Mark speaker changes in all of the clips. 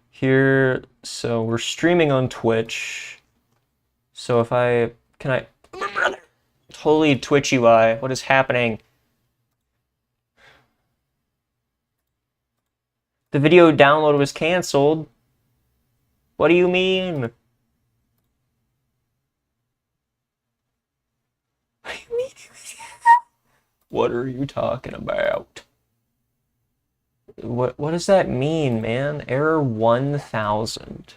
Speaker 1: here. So we're streaming on Twitch. So if I can I totally Twitch UI. What is happening? The video download was canceled. What do you mean? What are you talking about? What does that mean, man? Error 1000.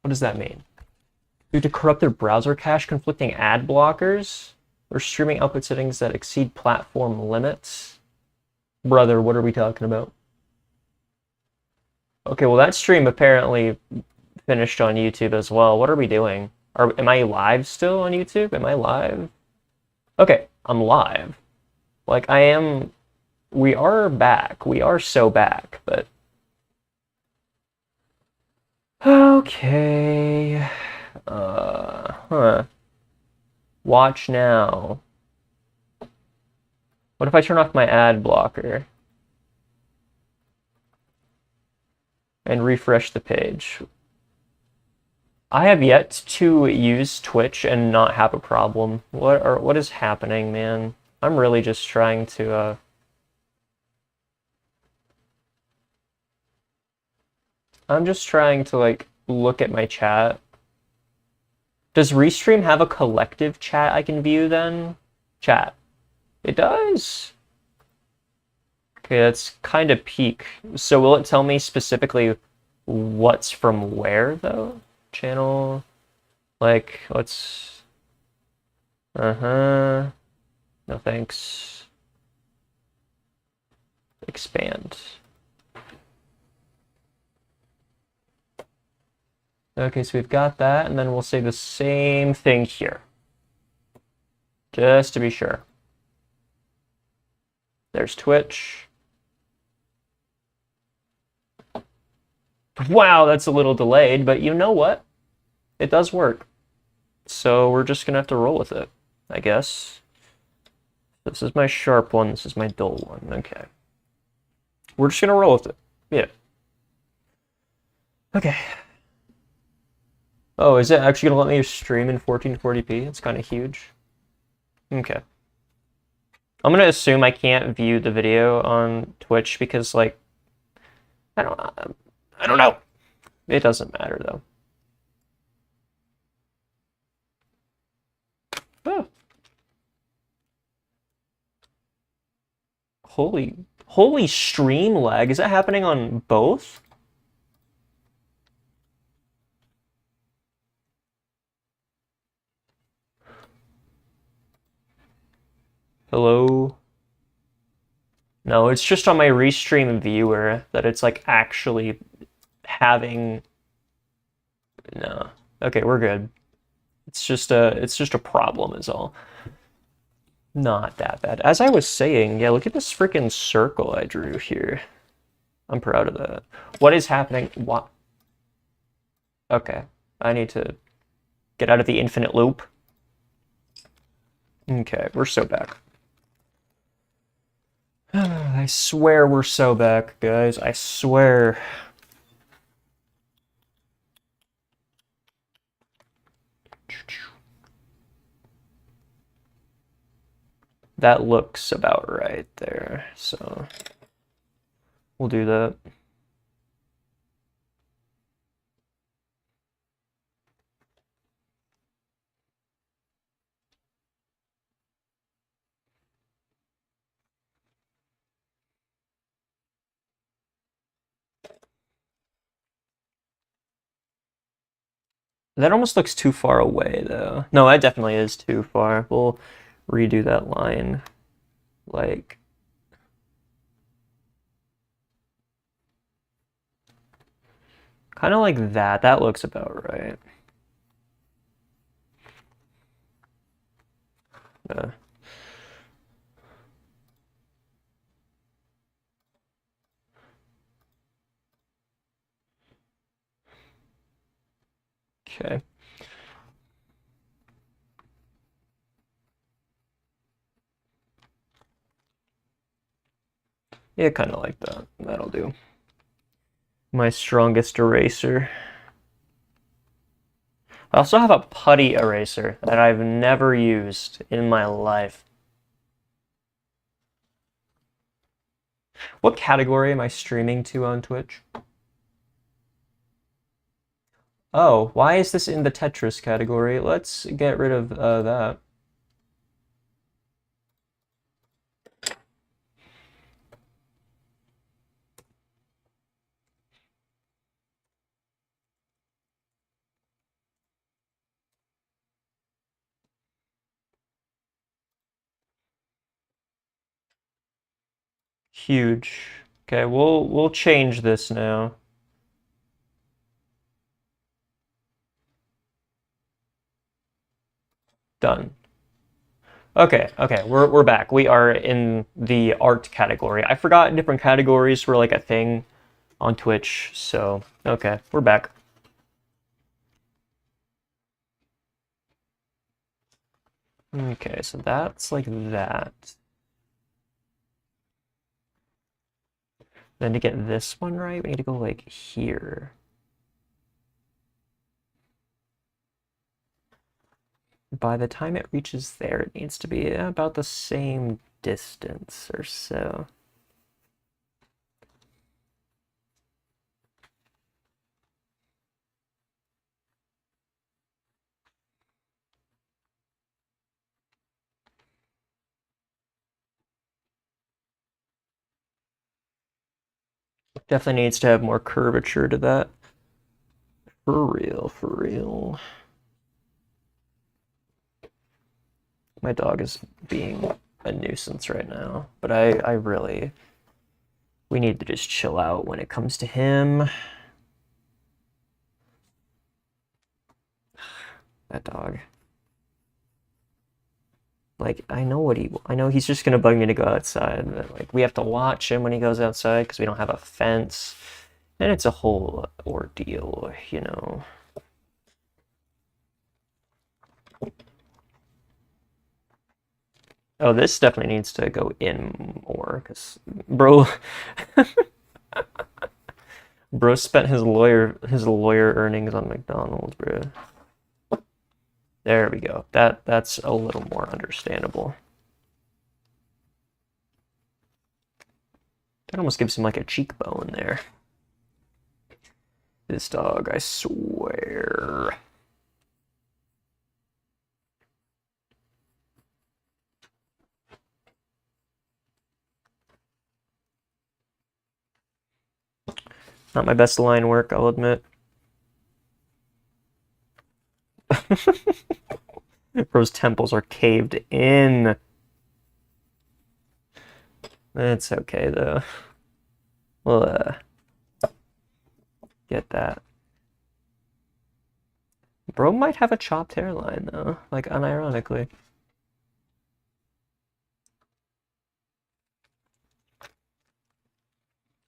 Speaker 1: What does that mean? Due to corrupted browser cache, conflicting ad blockers, or streaming output settings that exceed platform limits. Brother, what are we talking about? Okay, well that stream apparently finished on YouTube as well. What are we doing? Am I live still on YouTube? Am I live? Okay, I'm live. Like I am. We are back. We are so back, but okay. Huh. Watch now. What if I turn off my ad blocker and refresh the page? I have yet to use Twitch and not have a problem. What is happening, man? I'm really just trying to I'm just trying to like look at my chat. Does Restream have a collective chat I can view then? Chat. It does. Okay, that's kind of peak. So will it tell me specifically what's from where though? Channel, like, let's, no thanks. Expand. Okay, so we've got that, and then we'll say the same thing here. Just to be sure. There's Twitch. Wow, that's a little delayed, but you know what? It does work. So we're just gonna have to roll with it, I guess. This is my sharp one, this is my dull one. Okay. We're just gonna roll with it. Yeah. Okay. Oh, is it actually gonna let me stream in 1440p? It's kind of huge. Okay. I'm gonna assume I can't view the video on Twitch because, like, I don't know. It doesn't matter though. Oh. Holy stream lag. Is that happening on both? Hello? No, it's just on my restream viewer that it's like actually having. No. Okay, we're good. It's just a problem is all. Not that bad. As I was saying, yeah, look at this freaking circle I drew here. I'm proud of that. What is happening? What? Okay. I need to get out of the infinite loop. Okay, we're so back. I swear we're so back, guys. I swear. That looks about right there, so we'll do that. That almost looks too far away, though. No, that definitely is too far. We'll redo that line. Like, kind of like that. That looks about right. Uh, okay. Yeah, kind of like that. That'll do. My strongest eraser. I also have a putty eraser that I've never used in my life. What category am I streaming to on Twitch? Oh, why is this in the Tetris category? Let's get rid of that. Huge. Okay, we'll change this now. Done. Okay, we're back. We are in the art category. I forgot different categories were like a thing on Twitch, so okay, we're back. Okay, so that's like that. Then to get this one right, we need to go like here. By the time it reaches there, it needs to be about the same distance or so. Definitely needs to have more curvature to that. For real, for real. My dog is being a nuisance right now, but I really, we need to just chill out when it comes to him. That dog. Like, I know he's just gonna bug me to go outside, but like, we have to watch him when he goes outside because we don't have a fence, and it's a whole ordeal, you know. Oh, this definitely needs to go in more, because bro, bro spent his lawyer earnings on McDonald's, bro. There we go. That's a little more understandable. That almost gives him like a cheekbone there. This dog, I swear. Not my best line work, I'll admit. Bro's temples are caved in. It's okay though. We'll get that. Bro might have a chopped hairline though, like unironically.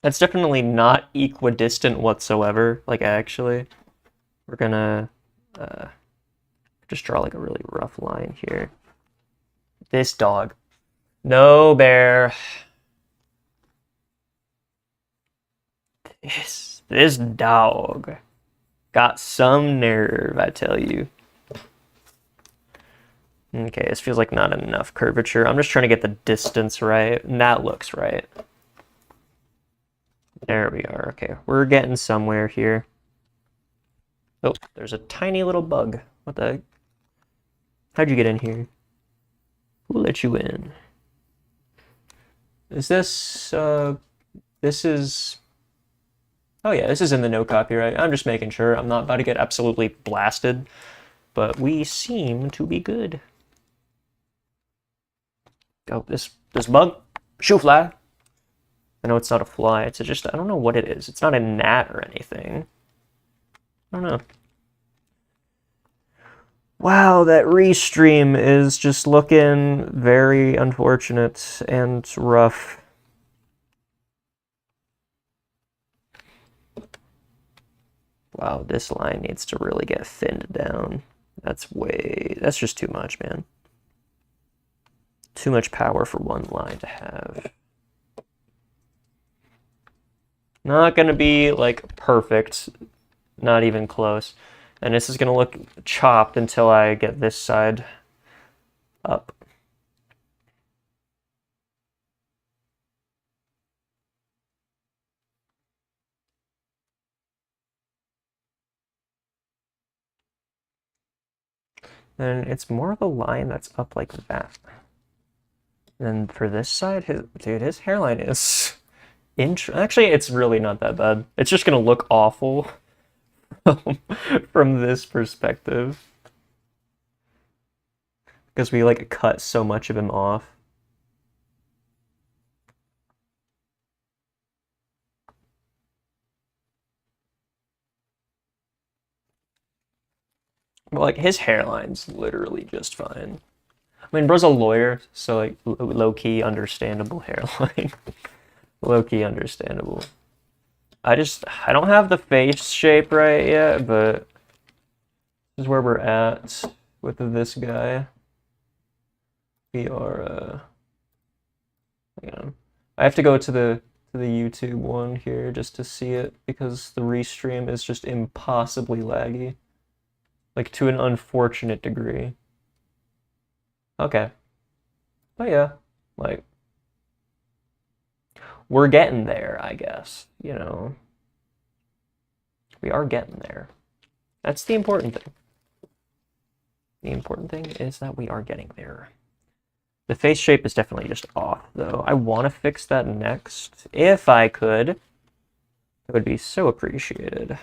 Speaker 1: That's definitely not equidistant whatsoever. Like actually, we're gonna just draw like a really rough line here. This dog. No, bear. This dog got some nerve, I tell you. Okay, this feels like not enough curvature. I'm just trying to get the distance right, and that looks right. There we are. Okay, we're getting somewhere here. Oh, there's a tiny little bug. What the heck? How'd you get in here? Who let you in? Is this, this is... Oh yeah, this is in the no copyright. I'm just making sure. I'm not about to get absolutely blasted, but we seem to be good. Oh, this bug, shoe fly. I know it's not a fly. It's just, I don't know what it is. It's not a gnat or anything. I don't know. Wow, that restream is just looking very unfortunate and rough. Wow, this line needs to really get thinned down. That's just too much, man. Too much power for one line to have. Not gonna be like perfect, not even close. And this is gonna look chopped until I get this side up. And it's more of a line that's up like that. And for this side, his hairline is actually, it's really not that bad. It's just gonna look awful from this perspective. Because we like cut so much of him off. But like his hairline's literally just fine. I mean, bro's a lawyer, so like low-key understandable hairline. Low-key understandable. I don't have the face shape right yet, but this is where we're at with this guy. We are, hang on. I have to go to the YouTube one here just to see it because the restream is just impossibly laggy. Like to an unfortunate degree. Okay. But yeah, like we're getting there, I guess, you know. We are getting there. That's the important thing. The important thing is that we are getting there. The face shape is definitely just off, though. I want to fix that next. If I could, it would be so appreciated.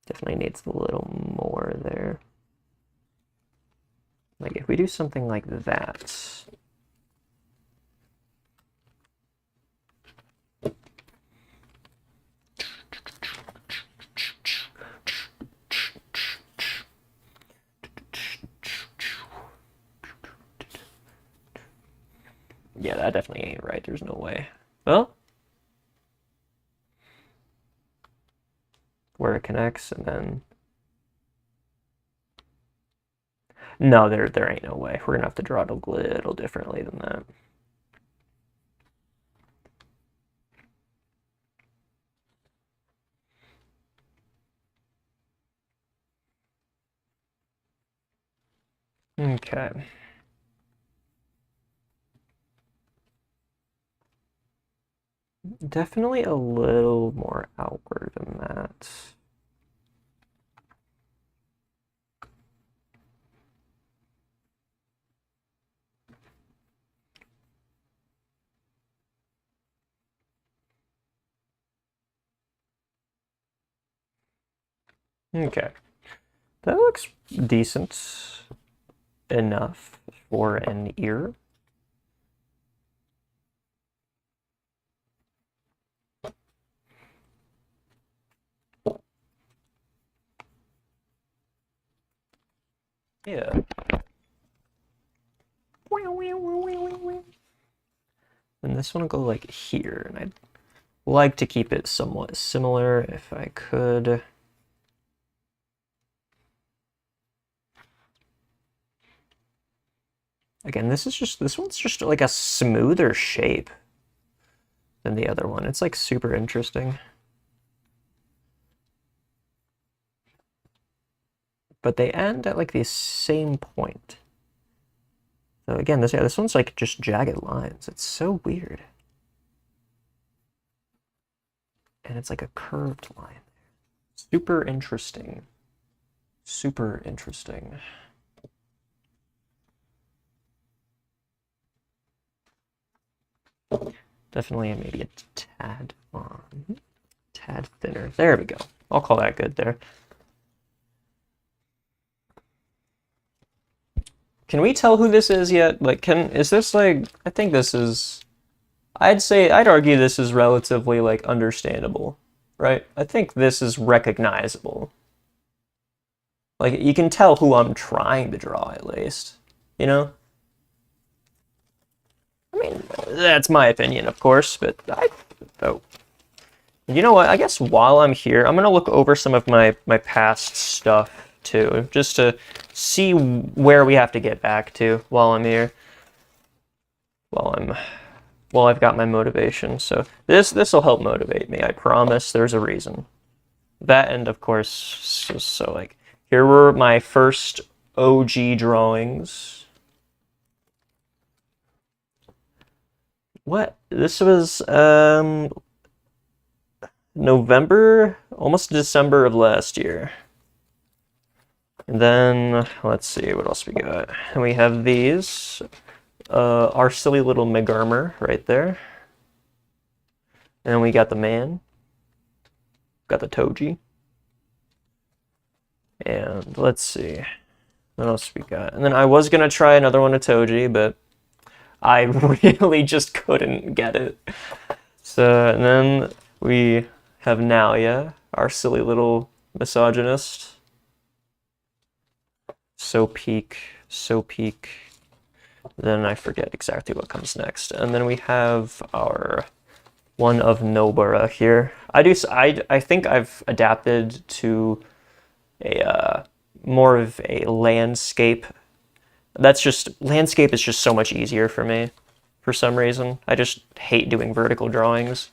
Speaker 1: Definitely needs a little more there. Like, if we do something like that... Yeah, that definitely ain't right. There's no way. Well, where it connects, and then... No, there ain't no way. We're gonna have to draw it a little differently than that. Okay. Definitely a little more outward than that. Okay. That looks decent enough for an ear. Yeah. And this one will go like here, and I'd like to keep it somewhat similar if I could. Again, this one's just like a smoother shape than the other one. It's like super interesting. But they end at like the same point. So again, this one's like just jagged lines. It's so weird. And it's like a curved line. Super interesting. Super interesting. Definitely maybe a tad thinner. There we go. I'll call that good there. Can we tell who this is yet? Like, is this like, I think this is, I'd argue this is relatively like understandable, right? I think this is recognizable. Like, you can tell who I'm trying to draw at least, you know? I mean, that's my opinion, of course, but you know what? I guess while I'm here, I'm gonna look over some of my past stuff too, just to see where we have to get back to while I'm here. While I'm Well, I've got my motivation, so this will help motivate me. I promise. There's a reason. That, and of course, so like here were my first OG drawings. What? This was November, almost December of last year. And then let's see what else we got. And we have these. Our silly little McGarmer right there. And we got the man. Got the Toji. And let's see. What else we got? And then I was gonna try another one of Toji, but I really just couldn't get it. So, and then we have Nalia, our silly little misogynist. So peak, so peak. Then I forget exactly what comes next. And then we have our one of Nobara here. I think I've adapted to a more of a landscape. Landscape is just so much easier for me for some reason. I just hate doing vertical drawings.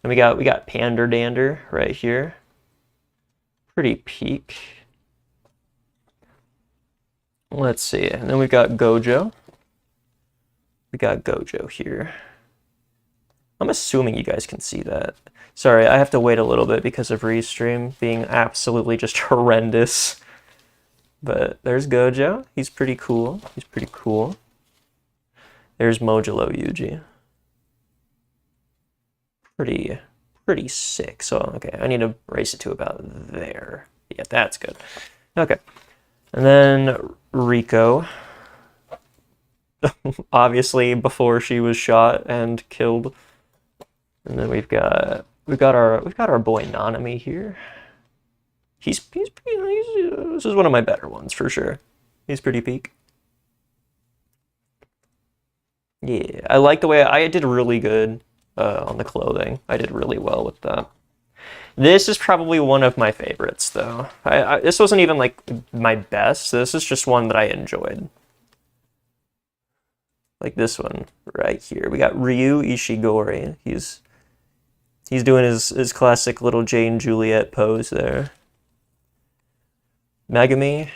Speaker 1: And we got Pander Dander right here. Pretty peak. Let's see. And then we've got Gojo. We got Gojo here. I'm assuming you guys can see that. Sorry, I have to wait a little bit because of Restream being absolutely just horrendous. But there's Gojo. He's pretty cool. He's pretty cool. There's Mojolo Yuji. Pretty sick. So, okay, I need to raise it to about there. Yeah, that's good. Okay. And then Rico. Obviously before she was shot and killed. And then we've got our boy Nanami here. He's pretty nice. This is one of my better ones for sure. He's pretty peak. Yeah, I like the way I did really good on the clothing. I did really well with that. This is probably one of my favorites though. This wasn't even like my best. This is just one that I enjoyed. Like this one right here. We got Ryu Ishigori. He's doing his classic little Jane and Juliet pose there. Megami.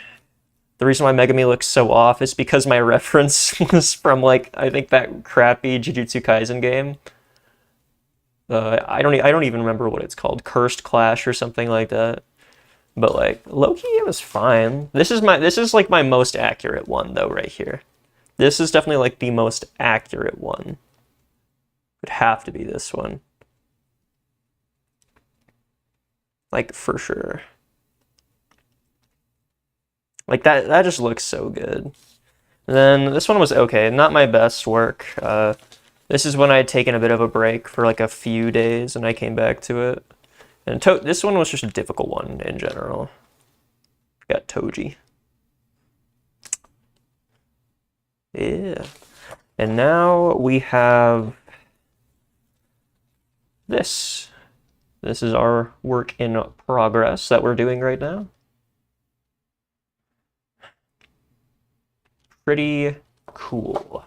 Speaker 1: The reason why Megami looks so off is because my reference was from like I think that crappy Jujutsu Kaisen game. I don't even remember what it's called. Cursed Clash or something like that. But like low-key it was fine. This is like my most accurate one though right here. This is definitely like the most accurate one. Would have to be this one. Like for sure. Like that just looks so good. And then this one was okay, not my best work. This is when I had taken a bit of a break for like a few days and I came back to it. And this one was just a difficult one in general. Got Toji. Yeah. And now we have this. This is our work in progress that we're doing right now. Pretty cool.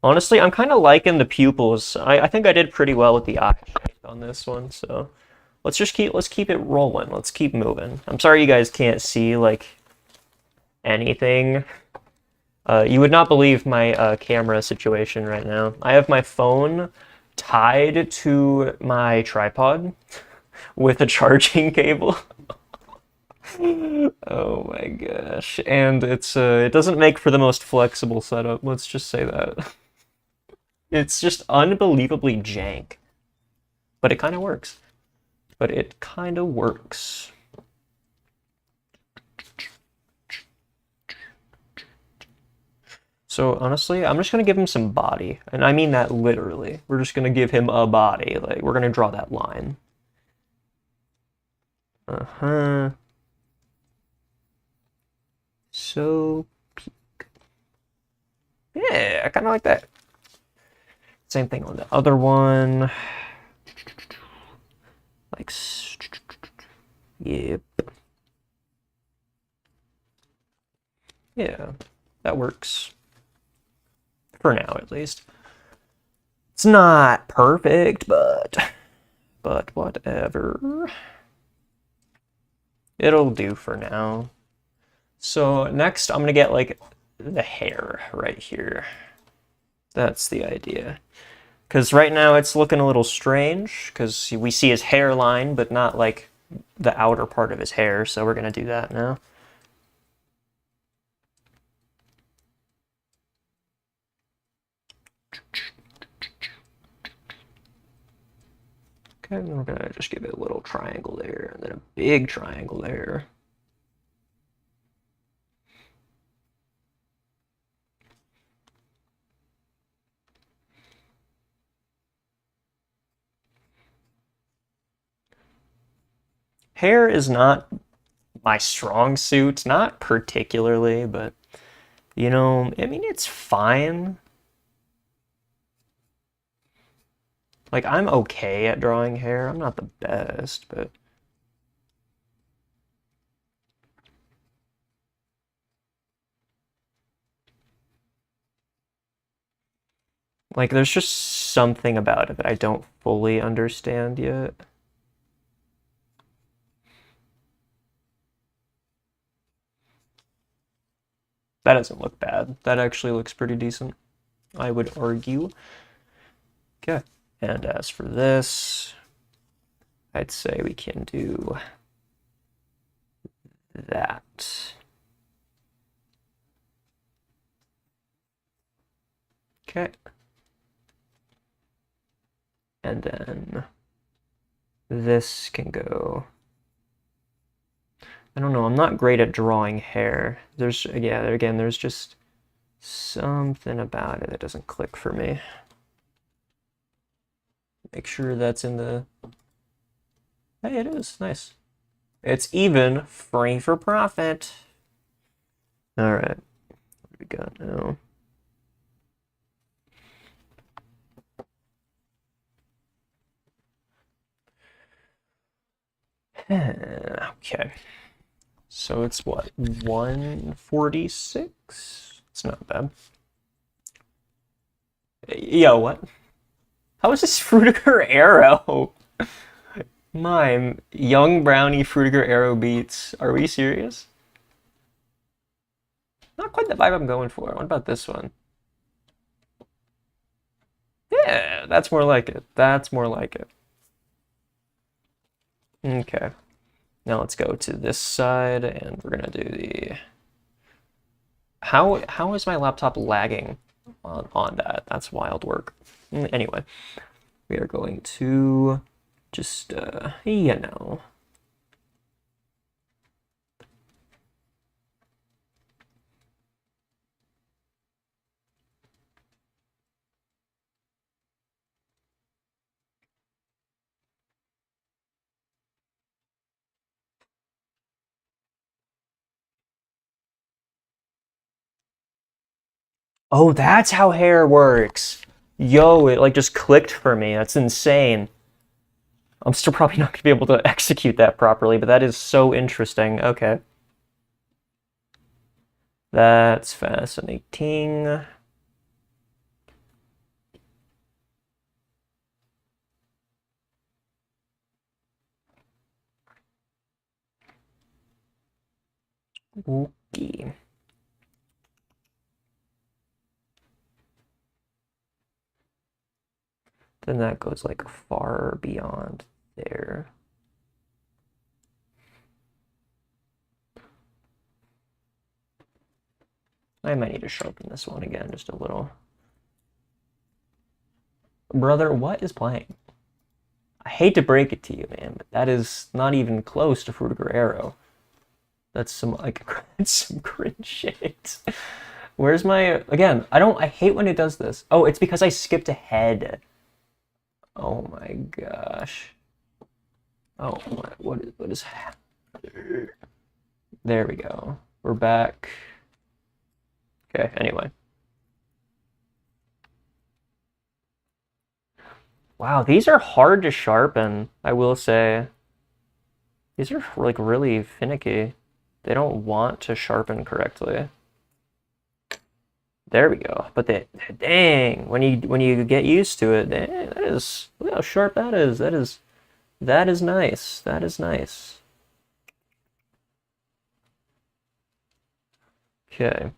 Speaker 1: Honestly, I'm kind of liking the pupils. I think I did pretty well with the eye shape on this one, so let's keep it rolling. Let's keep moving. I'm sorry you guys can't see like anything. You would not believe my camera situation right now. I have my phone tied to my tripod with a charging cable. Oh my gosh. And it doesn't make for the most flexible setup, let's just say that. It's just unbelievably jank. But it kind of works. So honestly, I'm just gonna give him some body. And I mean that literally. We're just gonna give him a body. Like, we're gonna draw that line. Uh-huh. So peak. Yeah, I kind of like that. Same thing on the other one. Like, yep. Yeah, that works. For now, at least. It's not perfect, but whatever. It'll do for now. So next I'm gonna get like the hair right here. That's the idea. Because right now it's looking a little strange because we see his hairline, but not like the outer part of his hair. So we're gonna do that now. Okay, and we're gonna just give it a little triangle there, and then a big triangle there. Hair is not my strong suit, not particularly, but you know, I mean, it's fine. Like, I'm okay at drawing hair. I'm not the best, but like, there's just something about it that I don't fully understand yet. That doesn't look bad. That actually looks pretty decent, I would argue. Okay, and as for this, I'd say we can do that. Okay. And then this can go. I don't know, I'm not great at drawing hair. There's, yeah, again, there's just something about it that doesn't click for me. Make sure that's in the... Hey, it is. Nice. It's even, free for profit. All right. What do we got now? Okay. So it's what, 146? It's not bad. Yo, what? How is this Frutiger Arrow? Mime, Young Brownie Frutiger Arrow beats. Are we serious? Not quite the vibe I'm going for. What about this one? Yeah, that's more like it. That's more like it. Okay. Now let's go to this side and we're gonna do the... How is my laptop lagging on that? That's wild work. Anyway, we are going to just, you know. Oh, that's how hair works. Yo, it like just clicked for me. That's insane. I'm still probably not gonna be able to execute that properly, but that is so interesting. Okay. That's fascinating. Okay. Then that goes like far beyond there. I might need to sharpen this one again just a little. Brother, what is playing? I hate to break it to you, man, but that is not even close to Frutiger Arrow. That's some like it's some cringe shit. Where's my again? I hate when it does this. Oh, it's because I skipped ahead. Oh my gosh. Oh my, what is there we go. We're back. Okay, anyway. Wow, these are hard to sharpen, I will say. These are like really finicky. They don't want to sharpen correctly. There we go. But dang, when you get used to it, dang, that is, look how sharp that is. That is nice. That is nice. Okay.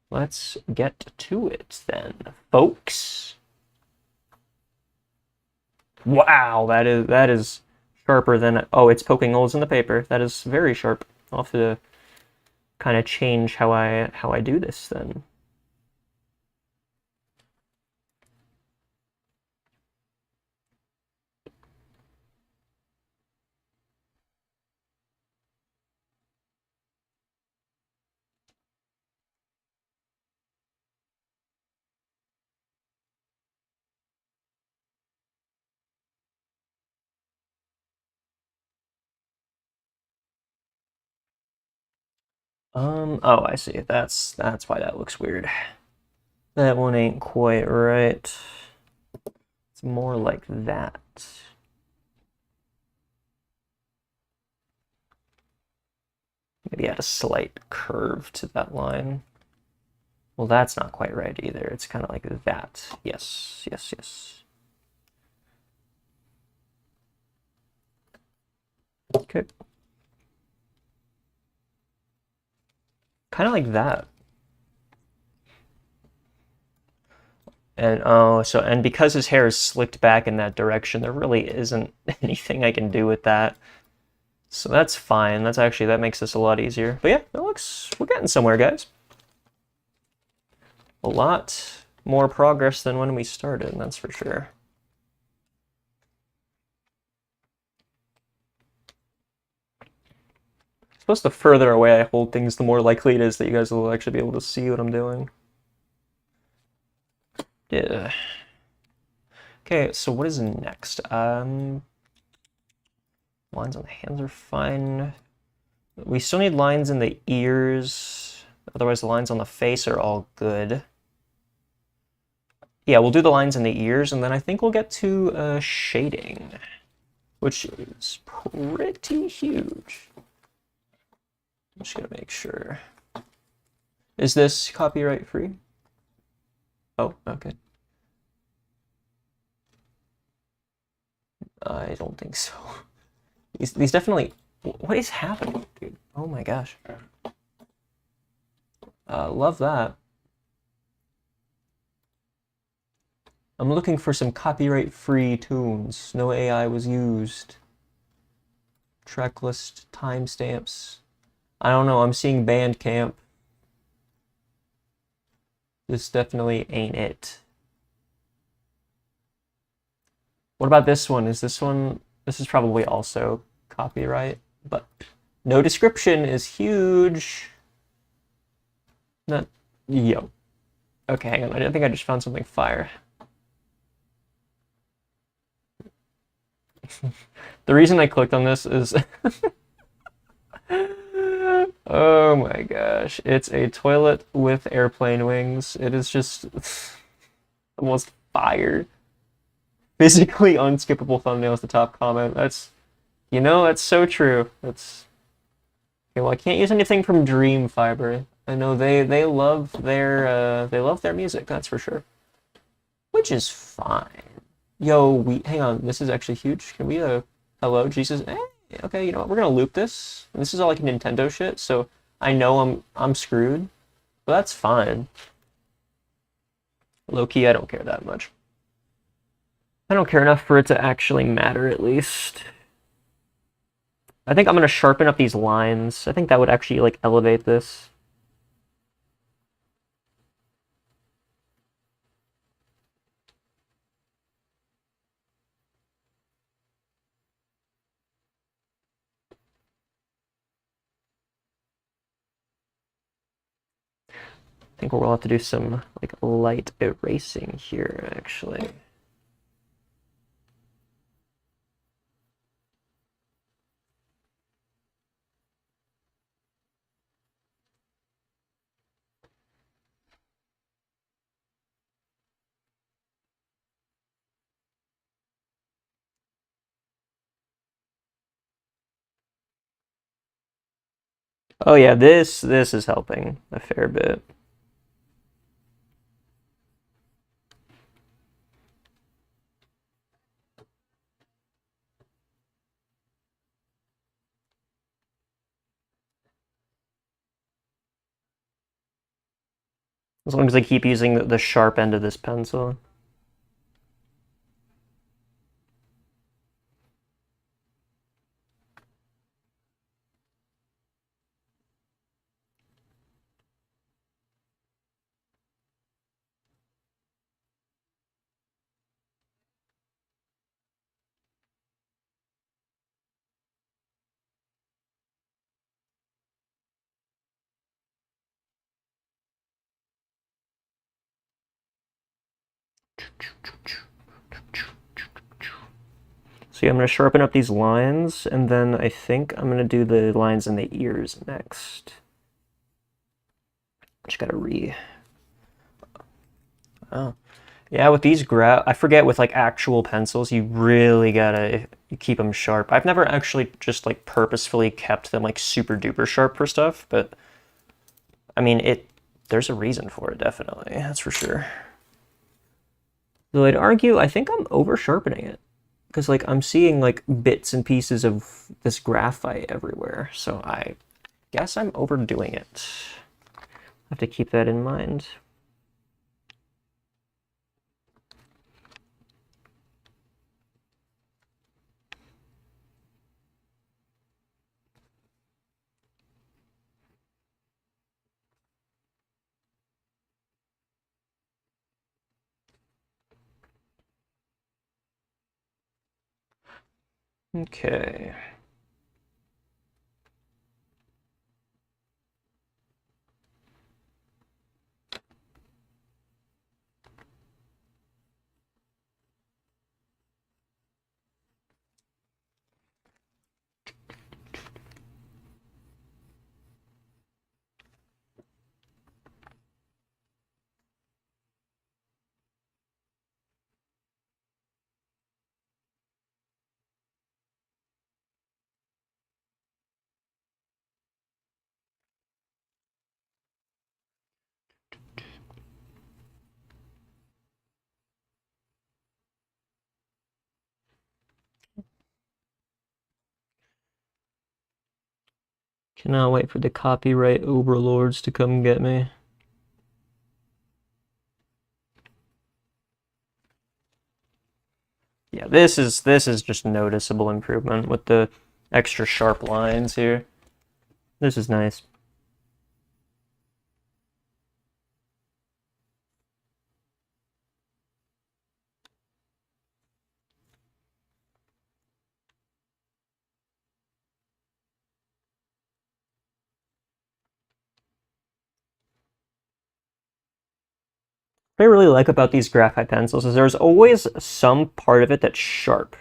Speaker 1: Let's get to it then, folks. Wow, that is sharper than, oh, it's poking holes in the paper. That is very sharp. I'll have to kind of change how I do this then. Oh, I see. That's why that looks weird. That one ain't quite right. It's more like that. Maybe add a slight curve to that line. Well, that's not quite right either. It's kind of like that. Yes, yes, yes. Okay. Kind of like that. And oh, so, and because his hair is slicked back in that direction, there really isn't anything I can do with that. So that's fine. That makes this a lot easier. But yeah, we're getting somewhere, guys. A lot more progress than when we started, that's for sure. I suppose the further away I hold things, the more likely it is that you guys will actually be able to see what I'm doing. Yeah. Okay, so what is next? Lines on the hands are fine. We still need lines in the ears. Otherwise, the lines on the face are all good. Yeah, we'll do the lines in the ears, and then I think we'll get to shading, which is pretty huge. I'm just gonna make sure. Is this copyright free? Oh, okay. I don't think so. These definitely. What is happening, dude? Oh my gosh. Love that. I'm looking for some copyright-free tunes. No AI was used. Track list, timestamps. I don't know. I'm seeing Bandcamp. This definitely ain't it. What about this one? Is this one? This is probably also copyright, but no description is huge. Not, yo. Okay, hang on. I think I just found something fire. The reason I clicked on this is oh my gosh. It's a toilet with airplane wings. It is just the most fire. Physically unskippable thumbnail is the top comment. That's so true. That's okay, well, I can't use anything from Dream Fiber. I know they love their music, that's for sure. Which is fine. Yo, hang on, this is actually huge. Can we hello, Jesus? Okay, you know what? We're gonna loop this. And this is all like Nintendo shit, so I know I'm screwed, but that's fine. Low key, I don't care that much. I don't care enough for it to actually matter, at least. I think I'm gonna sharpen up these lines. I think that would actually like elevate this. I think we'll have to do some like light erasing here, actually. Oh yeah, this is helping a fair bit. As long as I keep using the sharp end of this pencil. So yeah, I'm going to sharpen up these lines, and then I think I'm going to do the lines in the ears next. Just got to Oh. Yeah, with these I forget with like actual pencils, you really gotta keep them sharp. I've never actually just like purposefully kept them like super duper sharp for stuff, but I mean, there's a reason for it, definitely. That's for sure. Though I'd argue, I think I'm over sharpening it. Because like I'm seeing like bits and pieces of this graphite everywhere. So I guess I'm overdoing it. I have to keep that in mind. Okay. Cannot wait for the copyright overlords to come get me. Yeah, this is just noticeable improvement with the extra sharp lines here. This is nice. What I really like about these graphite pencils is there's always some part of it that's sharp.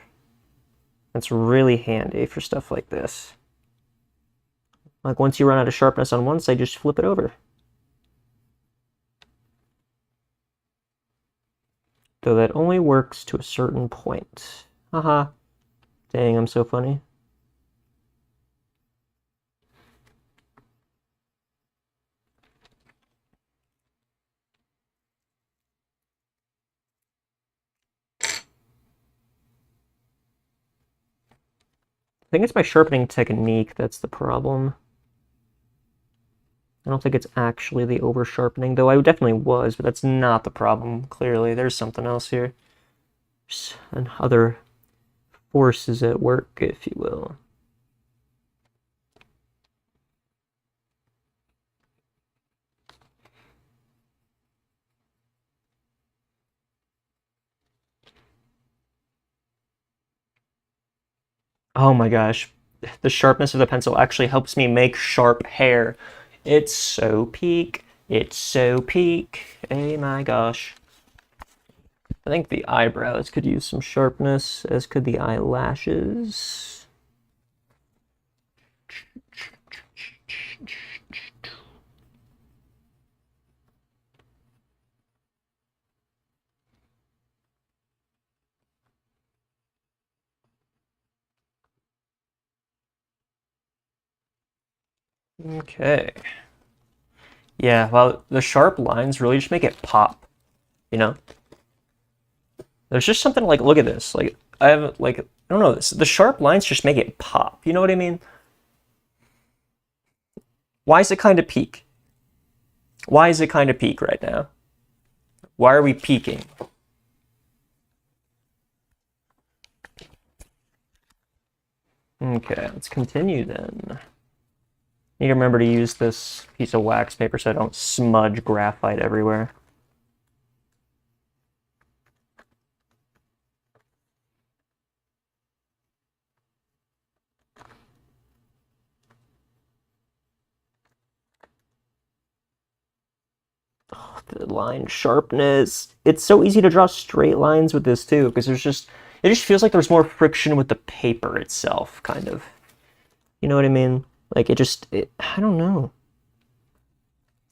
Speaker 1: That's really handy for stuff like this. Like once you run out of sharpness on one side, just flip it over. Though that only works to a certain point. Haha. Dang, I'm so funny. I think it's my sharpening technique that's the problem. I don't think it's actually the over sharpening, though I definitely was, but that's not the problem, clearly. There's something else here. There's other forces at work, if you will. Oh my gosh. The sharpness of the pencil actually helps me make sharp hair. It's so peak. It's so peak. Oh my gosh. I think the eyebrows could use some sharpness, as could the eyelashes. Okay. Yeah, well, the sharp lines really just make it pop, you know? There's just something like, look at this. Like, I have, like, I don't know, the sharp lines just make it pop. You know what I mean? Why is it kind of peak? Why is it kind of peak right now? Why are we peaking? Okay, let's continue then. Need to remember to use this piece of wax paper so I don't smudge graphite everywhere. Oh, the line sharpness. It's so easy to draw straight lines with this too, because it just feels like there's more friction with the paper itself, kind of. You know what I mean? Like I don't know.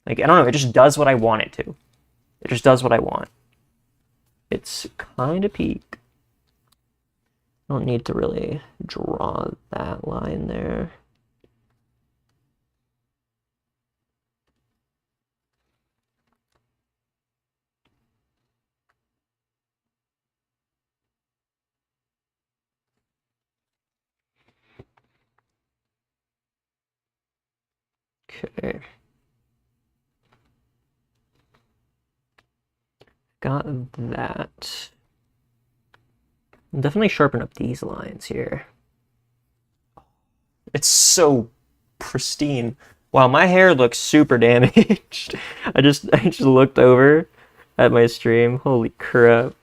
Speaker 1: Like, I don't know, it just does what I want it to. It just does what I want. It's kind of peak. I don't need to really draw that line there. Okay. Got that. I'll definitely sharpen up these lines here. It's so pristine. Wow, my hair looks super damaged. I just looked over at my stream. Holy crap.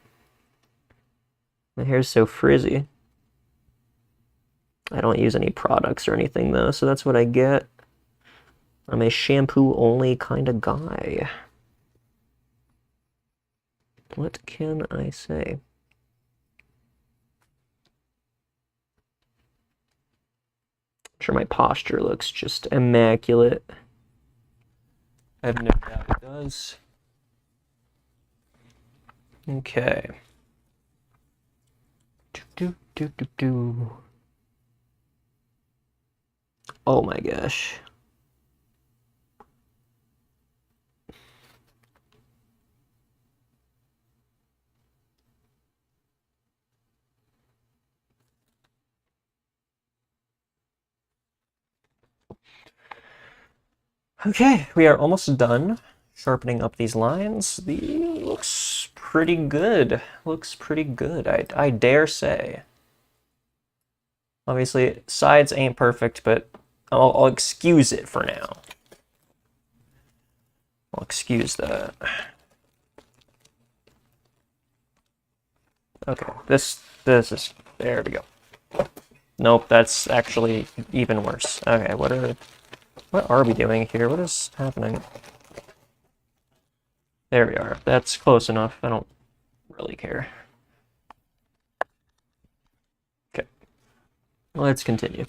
Speaker 1: My hair's so frizzy. I don't use any products or anything though, so that's what I get. I'm a shampoo only kind of guy. What can I say? I'm sure my posture looks just immaculate. I have no doubt it does. Okay. Oh my gosh. Okay, we are almost done sharpening up these lines. Looks pretty good. Looks pretty good, I dare say. Obviously, sides ain't perfect, but I'll excuse it for now. I'll excuse that. Okay, this is, there we go. Nope, that's actually even worse. Okay, what are we doing here? What is happening? There we are. That's close enough. I don't really care. Okay, let's continue.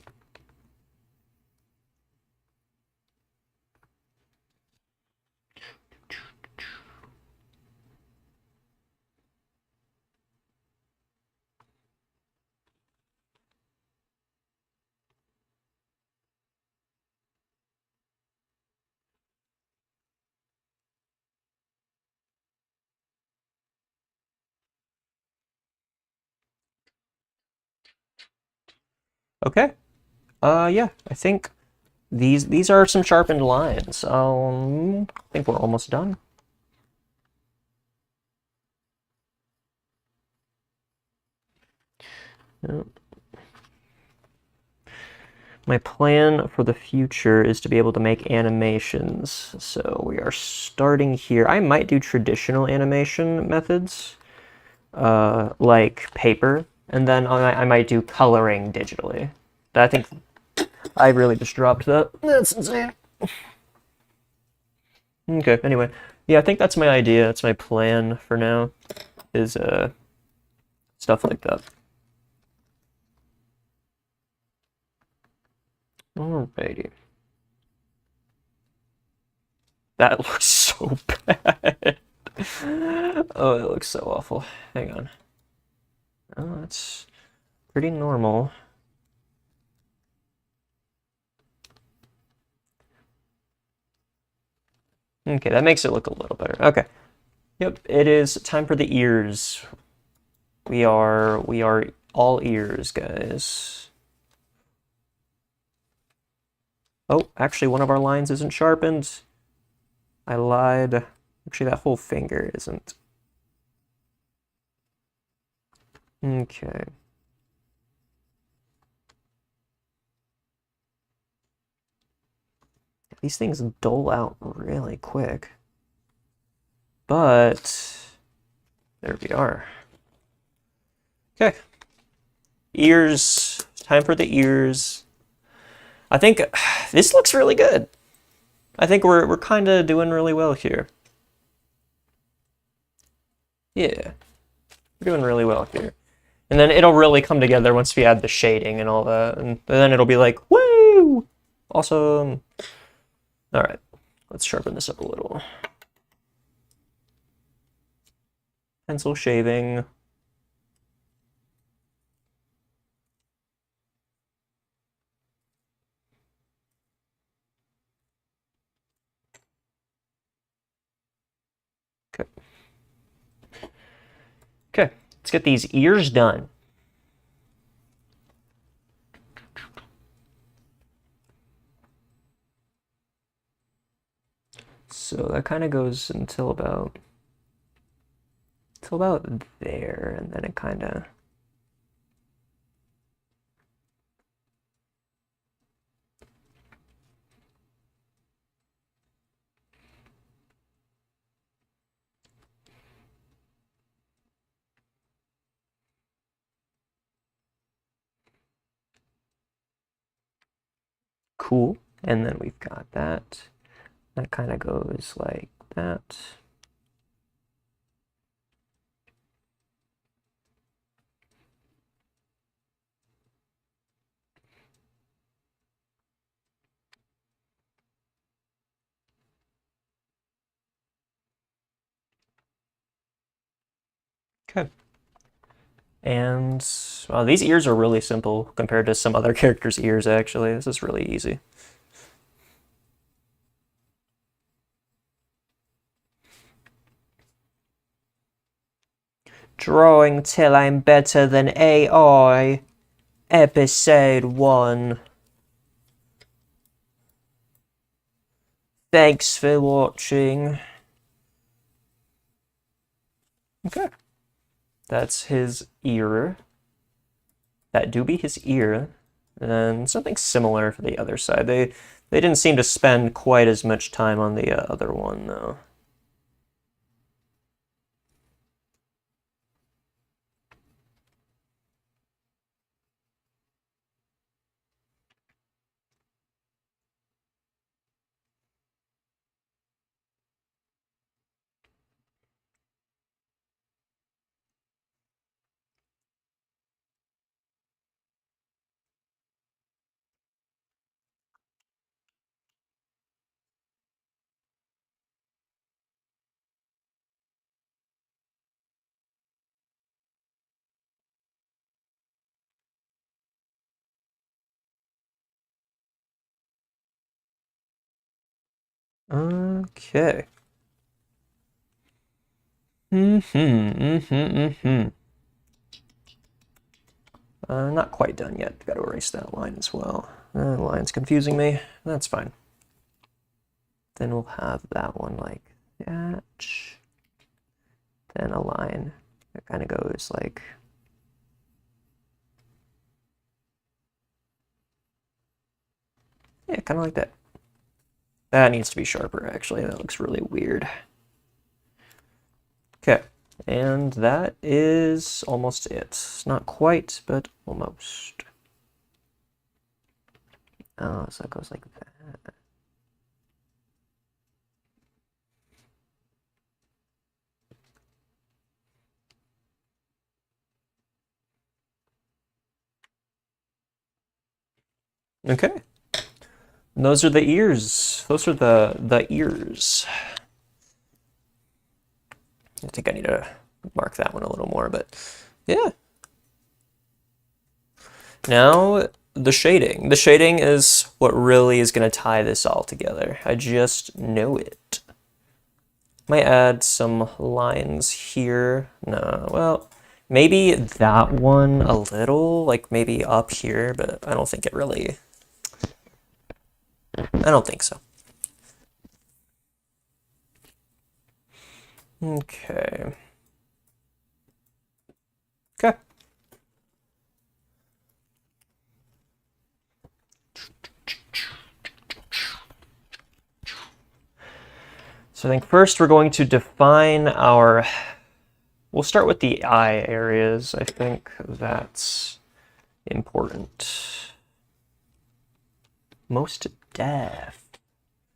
Speaker 1: Okay. Yeah, I think these are some sharpened lines. I think we're almost done. Yep. My plan for the future is to be able to make animations. So we are starting here. I might do traditional animation methods, like paper, and then I might do coloring digitally. I think I really just dropped that. That's insane. Okay, anyway. Yeah, I think that's my idea. That's my plan for now, is stuff like that. Alrighty. That looks so bad. Oh, it looks so awful. Hang on. Oh, that's pretty normal. Okay, that makes it look a little better. Okay. Yep, it is time for the ears. We are all ears, guys. Oh, actually one of our lines isn't sharpened. I lied. Actually, that whole finger isn't. Okay. These things dull out really quick. But there we are. Okay. Ears. Time for the ears. I think this looks really good. I think we're kind of doing really well here. Yeah. We're doing really well here. And then it'll really come together once we add the shading and all that. And then it'll be like, woo! Awesome. All right. Let's sharpen this up a little. Pencil shaving. Okay. Okay, let's get these ears done. So that kind of goes until about there, and then it kind of cool. And then we've got that. That kind of goes like that. Okay. And well, these ears are really simple compared to some other characters' ears, actually. This is really easy. Drawing till I'm better than AI. Episode 1. Thanks for watching. Okay. That's his ear. That do be his ear. And something similar for the other side. They didn't seem to spend quite as much time on the other one, though. Okay. Not quite done yet. Got to erase that line as well. The line's confusing me. That's fine. Then we'll have that one like that. Then a line that kind of goes like... Yeah, kind of like that. That needs to be sharper, actually. That looks really weird. Okay, and that is almost it. Not quite, but almost. Oh, so it goes like that. Okay. And those are the ears. Those are the ears. I think I need to mark that one a little more, but yeah. Now, the shading. The shading is what really is going to tie this all together. I just know it. Might add some lines here. No, well, maybe that one a little, like maybe up here, but I don't think it really, I don't think so. Okay. Okay. So I think first we're going to define our, we'll start with the eye areas. I think that's important. Most def.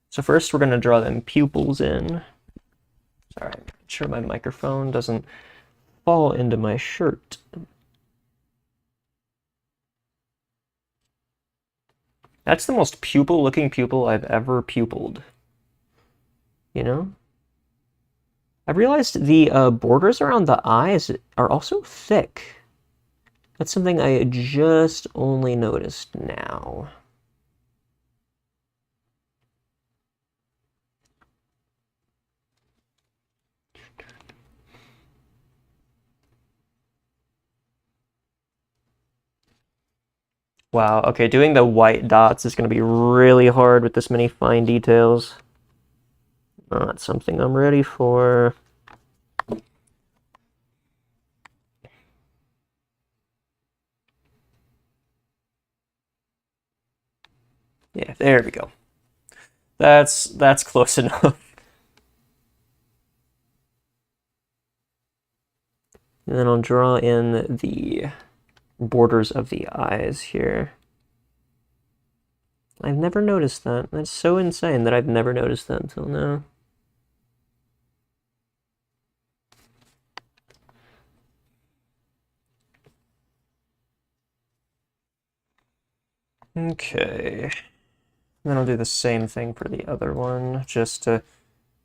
Speaker 1: So first we're going to draw them pupils in. Sorry, make sure my microphone doesn't fall into my shirt. That's the most pupil-looking pupil I've ever pupiled. You know? I realized the borders around the eyes are also thick. That's something I just only noticed now. Wow, okay, doing the white dots is going to be really hard with this many fine details. Not something I'm ready for. Yeah, there we go. That's close enough. And then I'll draw in the borders of the eyes here. I've never noticed that. That's so insane that I've never noticed that until now. Okay. And then I'll do the same thing for the other one, just to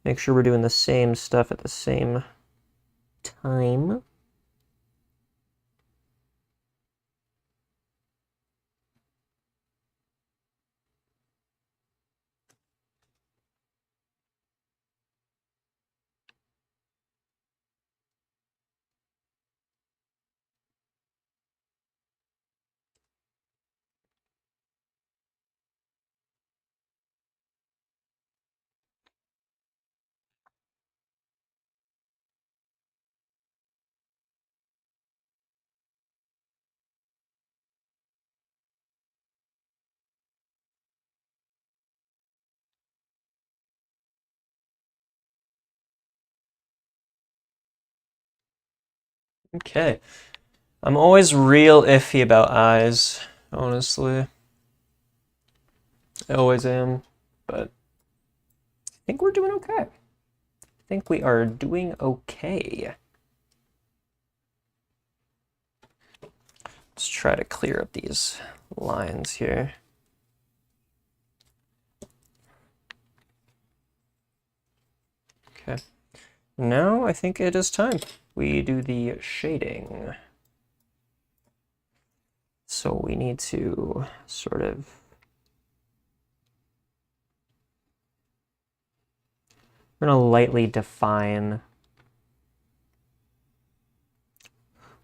Speaker 1: make sure we're doing the same stuff at the same time. Okay. I'm always real iffy about eyes, honestly. I always am, but I think we're doing okay. I think we are doing okay. Let's try to clear up these lines here. Okay. Now I think it is time. We do the shading. So we need to sort of we're going to lightly define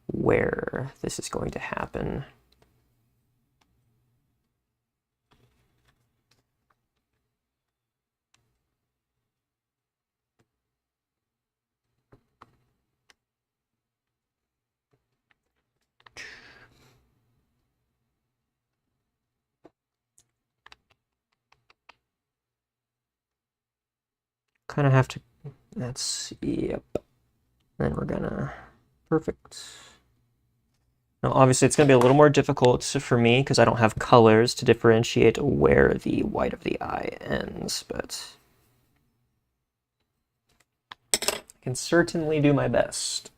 Speaker 1: where this is going to happen. Kind of have to, that's, yep. Then we're gonna, perfect. Now, obviously, it's going to be a little more difficult for me because I don't have colors to differentiate where the white of the eye ends, but I can certainly do my best.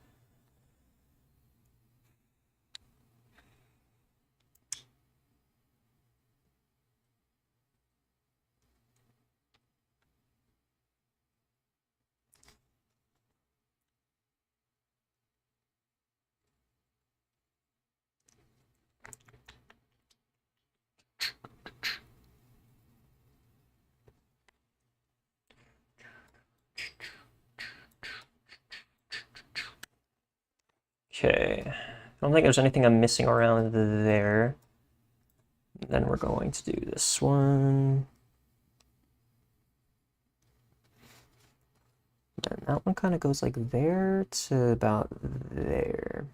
Speaker 1: Okay. I don't think there's anything I'm missing around there. Then we're going to do this one. And that one kind of goes like there to about there.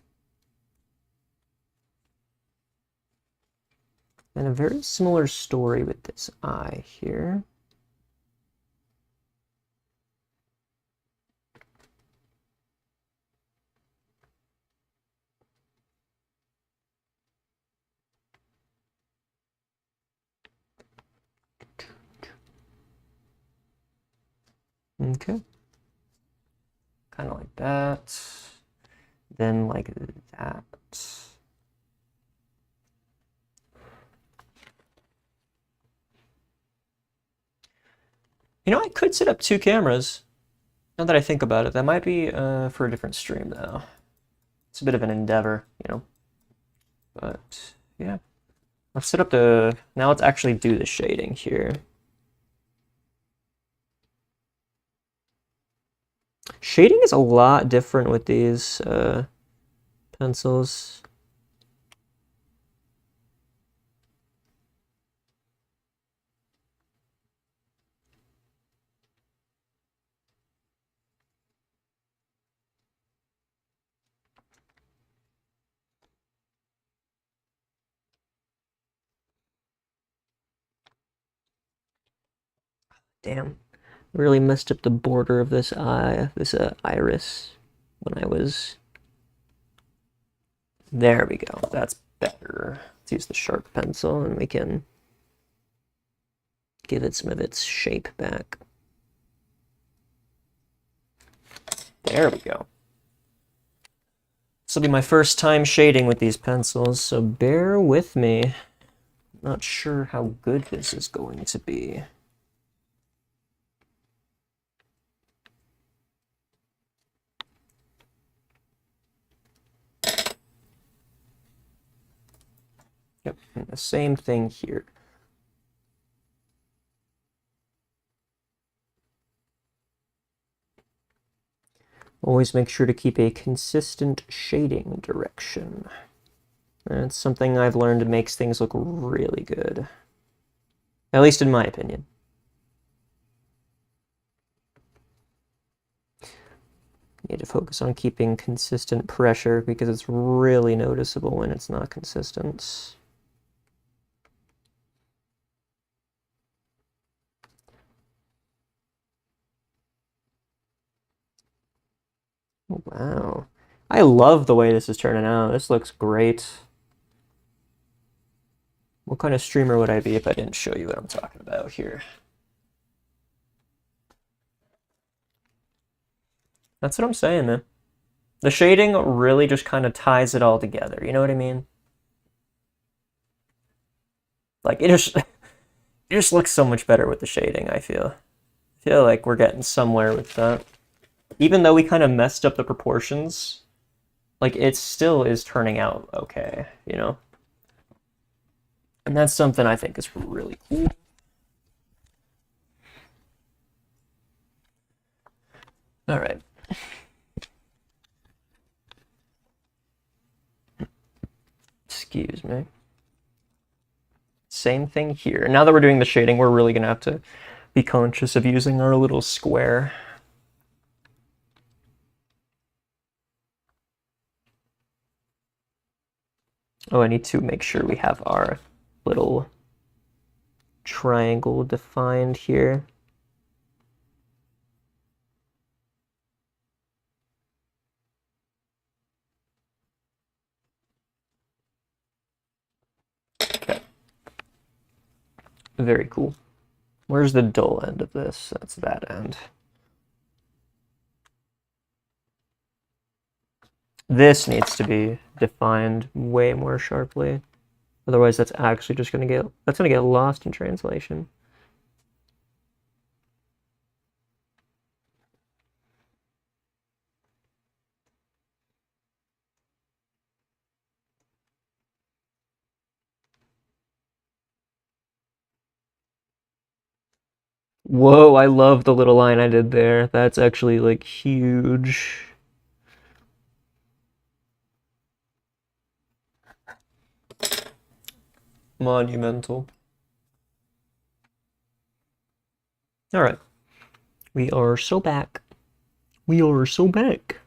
Speaker 1: And a very similar story with this eye here. Okay. Kind of like that. Then like that. You know, I could set up two cameras. Now that I think about it, that might be for a different stream though. It's a bit of an endeavor, you know. But yeah. Let's set up the, now let's actually do the shading here. Shading is a lot different with these pencils. Damn, really messed up the border of this eye, this iris when I was... There we go, that's better. Let's use the sharp pencil and we can give it some of its shape back. There we go. This will be my first time shading with these pencils, so bear with me. Not sure how good this is going to be. Yep, and the same thing here. Always make sure to keep a consistent shading direction. That's something I've learned makes things look really good. At least in my opinion. Need to focus on keeping consistent pressure because it's really noticeable when it's not consistent. Oh, wow. I love the way this is turning out. This looks great. What kind of streamer would I be if I didn't show you what I'm talking about here? That's what I'm saying, man. The shading really just kind of ties it all together. You know what I mean? Like, it just looks so much better with the shading, I feel. I feel like we're getting somewhere with that. Even though we kind of messed up the proportions, like, it still is turning out okay, you know? And that's something I think is really cool. All right. Excuse me. Same thing here. Now that we're doing the shading, we're really gonna have to be conscious of using our little square. Oh, I need to make sure we have our little triangle defined here. Okay. Very cool. Where's the dull end of this? That's that end. This needs to be defined way more sharply. Otherwise, that's actually just gonna get lost in translation. Whoa, I love the little line I did there. That's actually like huge. monumental. All right. We are so back. We are so back.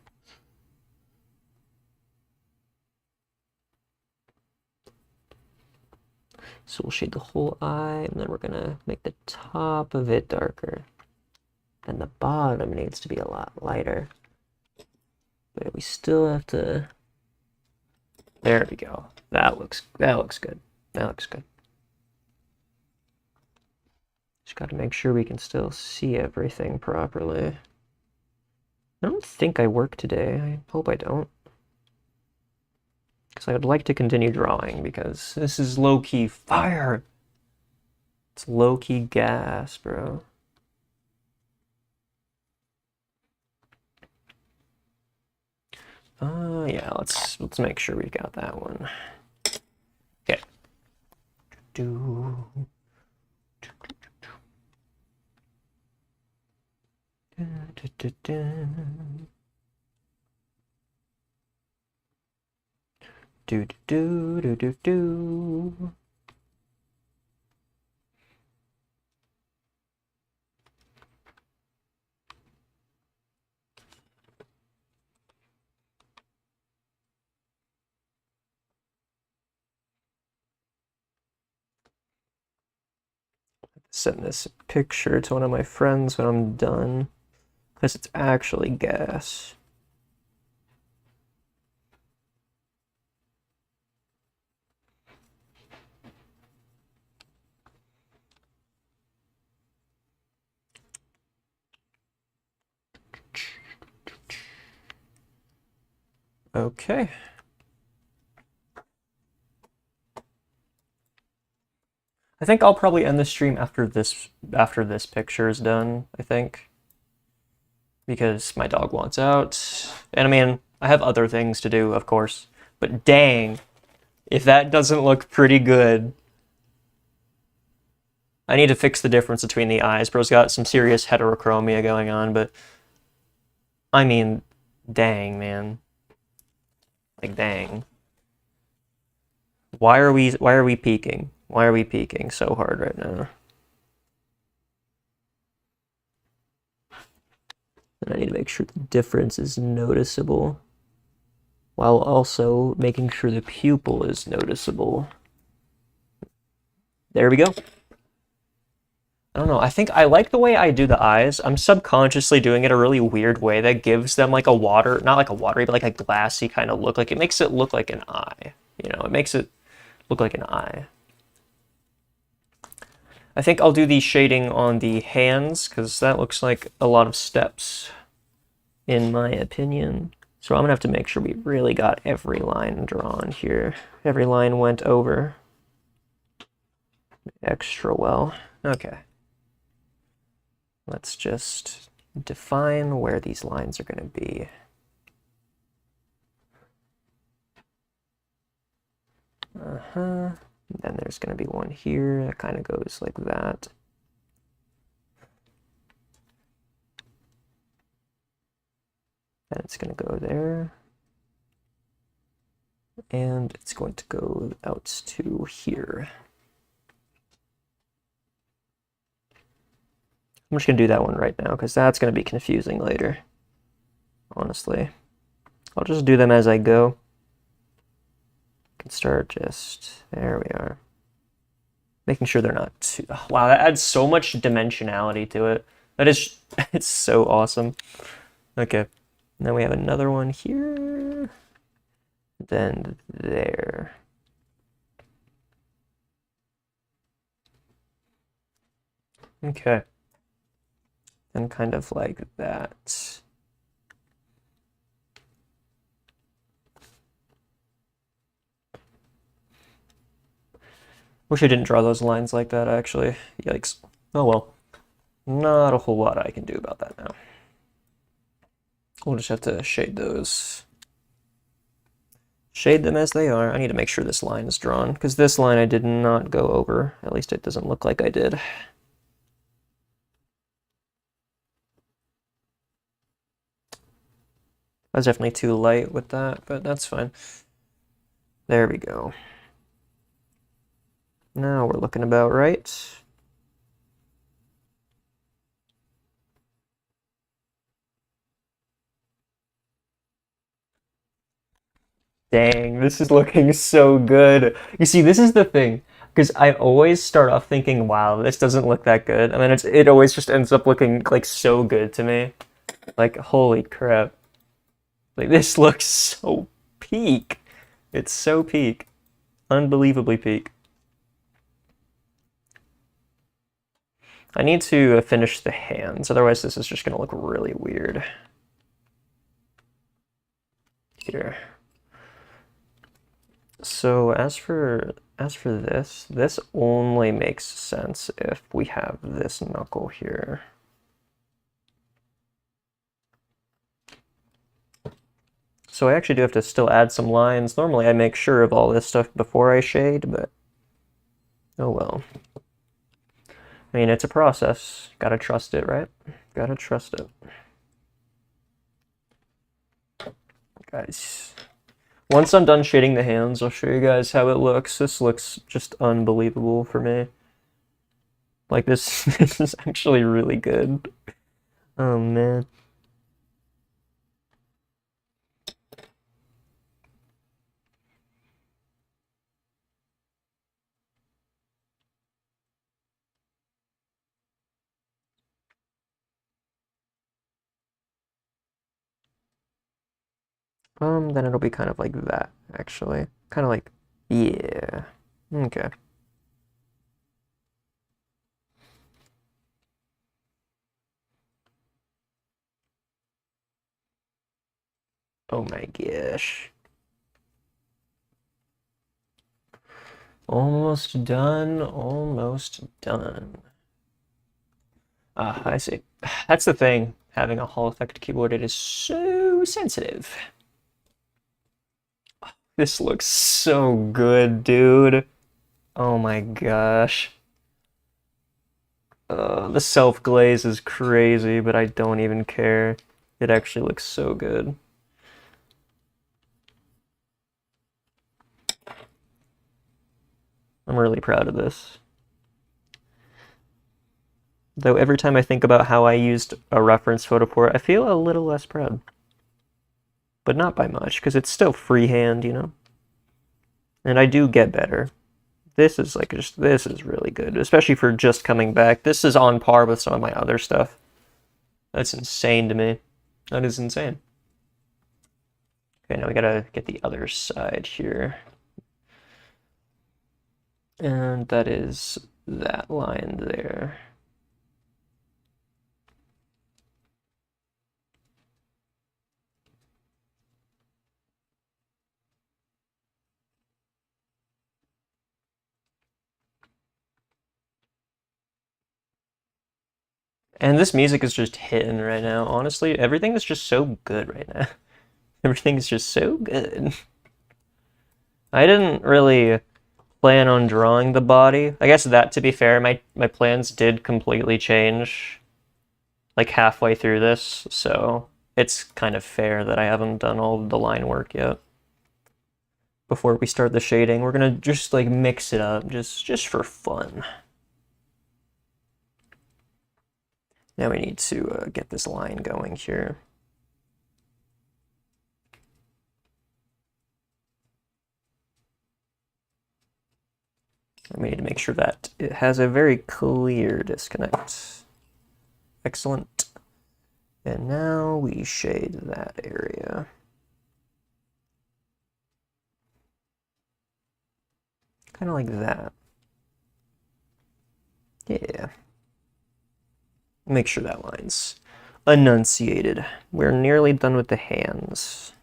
Speaker 1: So we'll shade the whole eye, and then we're gonna make the top of it darker. And the bottom needs to be a lot lighter. But we still have to... There we go. That looks good. That looks good. Just gotta make sure we can still see everything properly. I don't think I work today. I hope I don't. Because I would like to continue drawing, because this is low-key fire. It's low-key gas, bro. Yeah, let's make sure we got that one. Okay. Send this picture to one of my friends when I'm done, because it's actually gas. Okay. I think I'll probably end the stream after this picture is done, I think. Because my dog wants out. And I mean, I have other things to do, of course. But dang, if that doesn't look pretty good. I need to fix the difference between the eyes. Bro's got some serious heterochromia going on, but I mean, dang, man. Like, dang. Why are we peaking? Why are we peaking so hard right now? And I need to make sure the difference is noticeable, while also making sure the pupil is noticeable. There we go. I don't know, I think I like the way I do the eyes. I'm subconsciously doing it a really weird way that gives them like a water, not like a watery, but like a glassy kind of look. Like, it makes it look like an eye, you know, it makes it look like an eye. I think I'll do the shading on the hands, because that looks like a lot of steps, in my opinion. So I'm gonna have to make sure we really got every line drawn here. Every line went over extra well. Okay. Let's just define where these lines are gonna be. Then there's going to be one here that kind of goes like that. And it's going to go there. And it's going to go out to here. I'm just going to do that one right now, because that's going to be confusing later. Honestly. I'll just do them as I go. Can start just, there we are. Making sure they're not too, wow, that adds so much dimensionality to it. That is, it's so awesome. Okay, and then we have another one here, then there. Okay, and kind of like that. Wish I didn't draw those lines like that, actually. Yikes. Oh well. Not a whole lot I can do about that now. We'll just have to shade those. Shade them as they are. I need to make sure this line is drawn, because this line I did not go over. At least it doesn't look like I did. I was definitely too light with that, but that's fine. There we go. Now we're looking about right. Dang, this is looking so good. You see, this is the thing, because I always start off thinking, wow, this doesn't look that good. And then it always just ends up looking like so good to me. Like, holy crap. Like, this looks so peak. It's so peak. Unbelievably peak. I need to finish the hands, otherwise this is just gonna look really weird. Here. So as for this only makes sense if we have this knuckle here. So I actually do have to still add some lines. Normally I make sure of all this stuff before I shade, but oh well. I mean, it's a process. Gotta trust it, right? Gotta trust it. Guys, once I'm done shading the hands, I'll show you guys how it looks. This looks just unbelievable for me. Like, this, this is actually really good. Oh, man. Then it'll be kind of like that, actually. Kind of like, yeah. Okay. Oh my gosh. Almost done, almost done. Ah, I see. That's the thing. Having a Hall effect keyboard, it is so sensitive. This looks so good, dude. Oh my gosh. The self-glaze is crazy, but I don't even care. It actually looks so good. I'm really proud of this. Though every time I think about how I used a reference photo for it, I feel a little less proud. But not by much, because it's still freehand, you know? And I do get better. This is like this is really good, especially for just coming back. This is on par with some of my other stuff. That's insane to me. That is insane. Okay, now we gotta get the other side here. And that is that line there. And this music is just hitting right now. Honestly, everything is just so good right now. Everything is just so good. I didn't really plan on drawing the body. I guess that, to be fair, my plans did completely change like halfway through this, so it's kind of fair that I haven't done all the line work yet. Before we start the shading, we're gonna just like mix it up, just for fun. Now we need to get this line going here. We need to make sure that it has a very clear disconnect. Excellent. And now we shade that area. Kind of like that. Yeah. Make sure that line's enunciated. We're nearly done with the hands.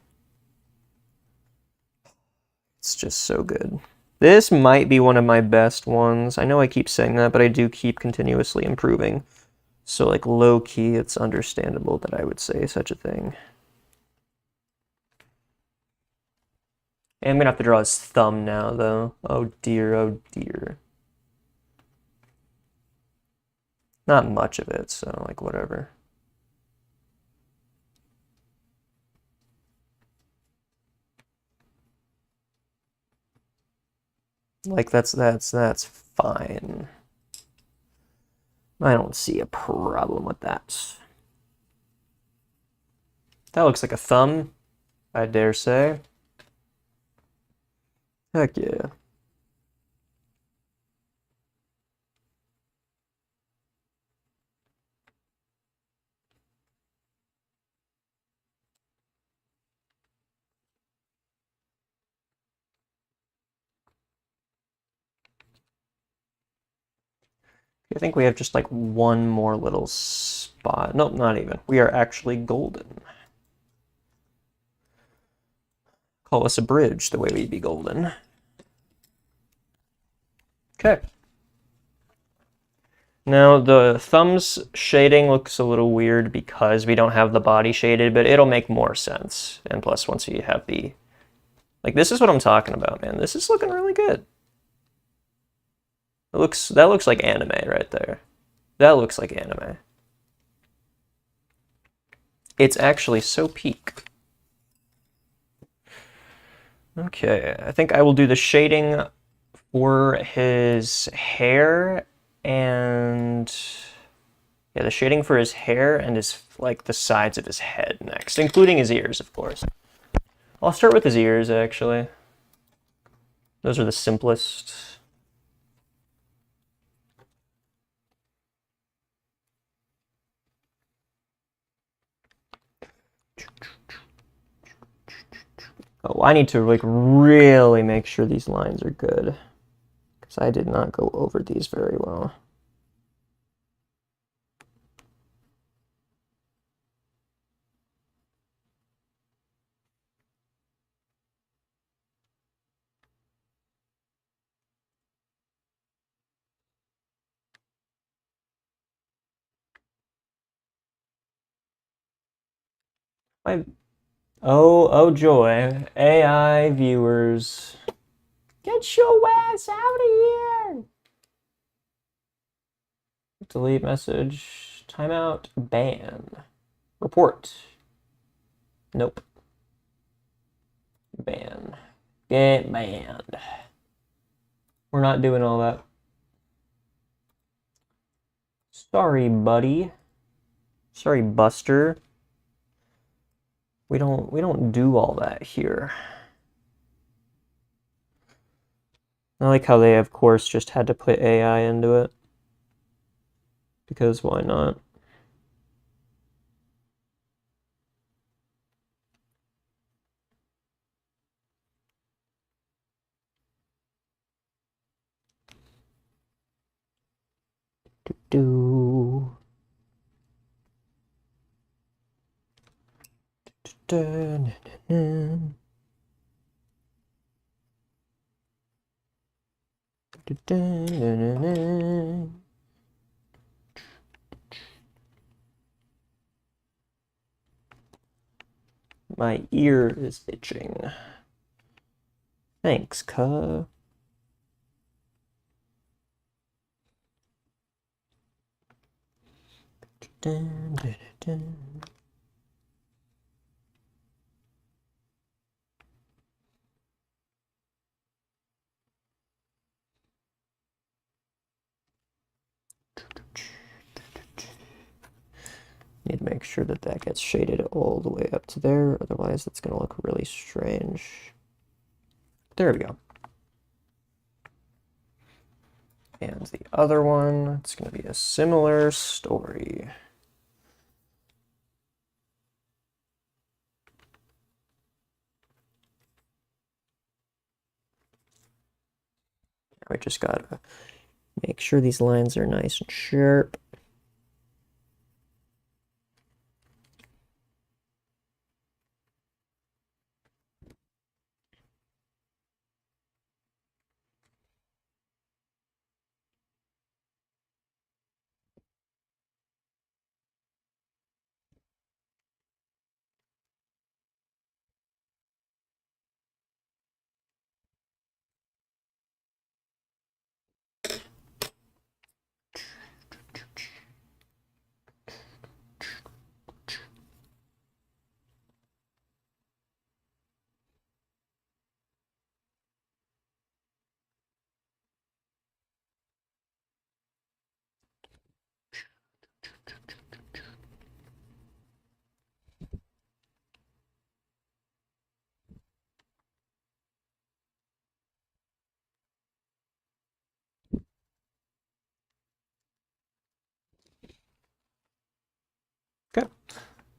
Speaker 1: It's just so good. This might be one of my best ones. I know I keep saying that, but I do keep continuously improving. So like low-key, it's understandable that I would say such a thing. And I'm gonna have to draw his thumb now, though. Oh dear, oh dear. Not much of it, so like whatever. Like that's fine. I don't see a problem with that. That looks like a thumb, I dare say. Heck yeah. I think we have just like one more little spot. Nope, not even. We are actually golden. Call us a bridge the way we'd be golden. Okay. Now the thumbs shading looks a little weird because we don't have the body shaded, but it'll make more sense. And plus, once you have the... Like, this is what I'm talking about, man. This is looking really good. That looks like anime right there. That looks like anime. It's actually so peak. Okay, I think I will do the shading for his hair and yeah, the shading for his hair and his like the sides of his head next, including his ears, of course. I'll start with his ears actually. Those are the simplest. Oh, I need to like really make sure these lines are good because I did not go over these very well. My oh joy, AI viewers, get your ass out of here! Delete message, timeout, ban, report. Nope. Ban. Get banned. We're not doing all that. Sorry, buddy. Sorry, Buster. We don't do all that here. I like how they, of course, just had to put AI into it. Because why not? Do. My ear is itching. Thanks, cuh. Need to make sure that that gets shaded all the way up to there, otherwise it's going to look really strange. There we go. And the other one, it's going to be a similar story. We just got to make sure these lines are nice and sharp.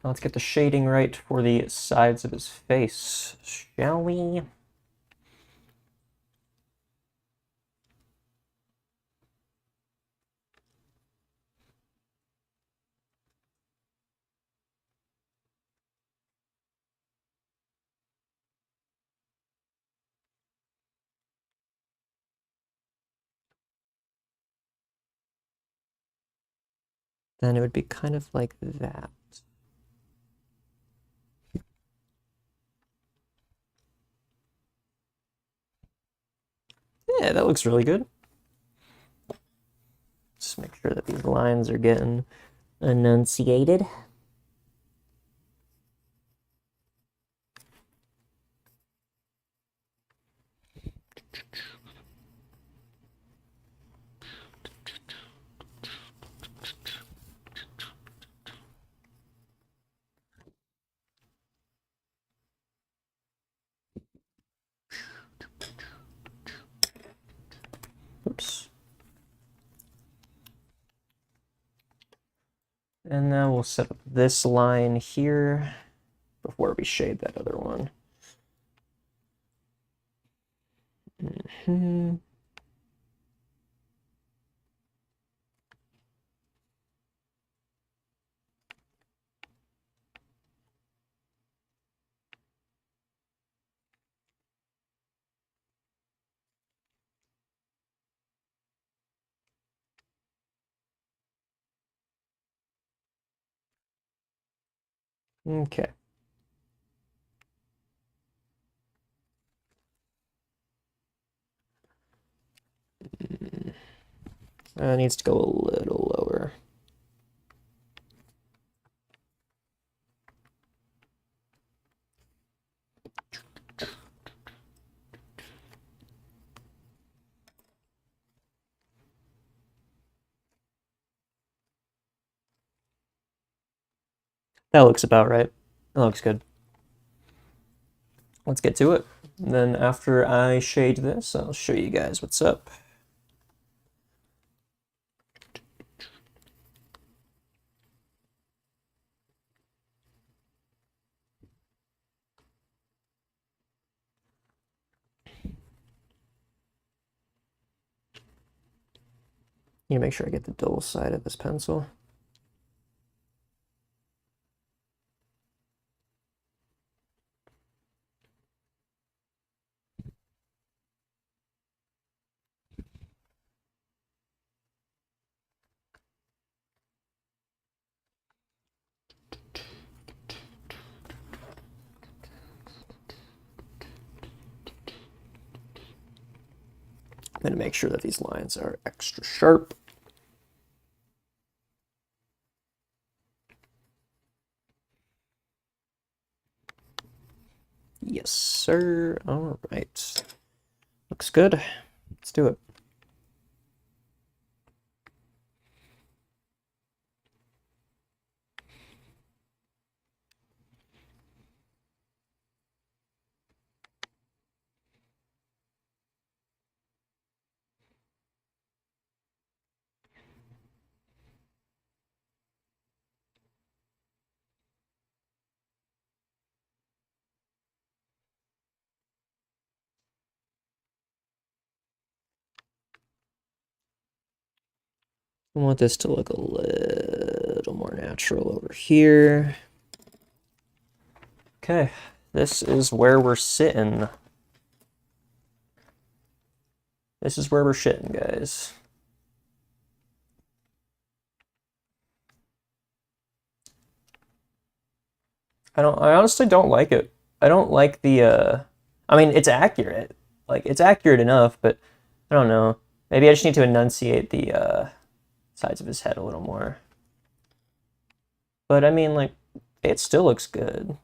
Speaker 1: Now let's get the shading right for the sides of his face, shall we? Then it would be kind of like that. Yeah, that looks really good. Just make sure that these lines are getting enunciated. Oops. And now we'll set up this line here before we shade that other one. Okay. It needs to go a little lower. That looks about right. That looks good. Let's get to it. And then after I shade this, I'll show you guys what's up. Need to make sure I get the dull side of this pencil. I'm going to make sure that these lines are extra sharp. Yes, sir. All right. Looks good. Let's do it. I want this to look a little more natural over here. Okay, this is where we're sitting. This is where we're shitting, guys. I honestly don't like it. I don't like the, I mean, it's accurate. Like, it's accurate enough, but I don't know. Maybe I just need to enunciate the, sides of his head a little more. But I mean, like, it still looks good.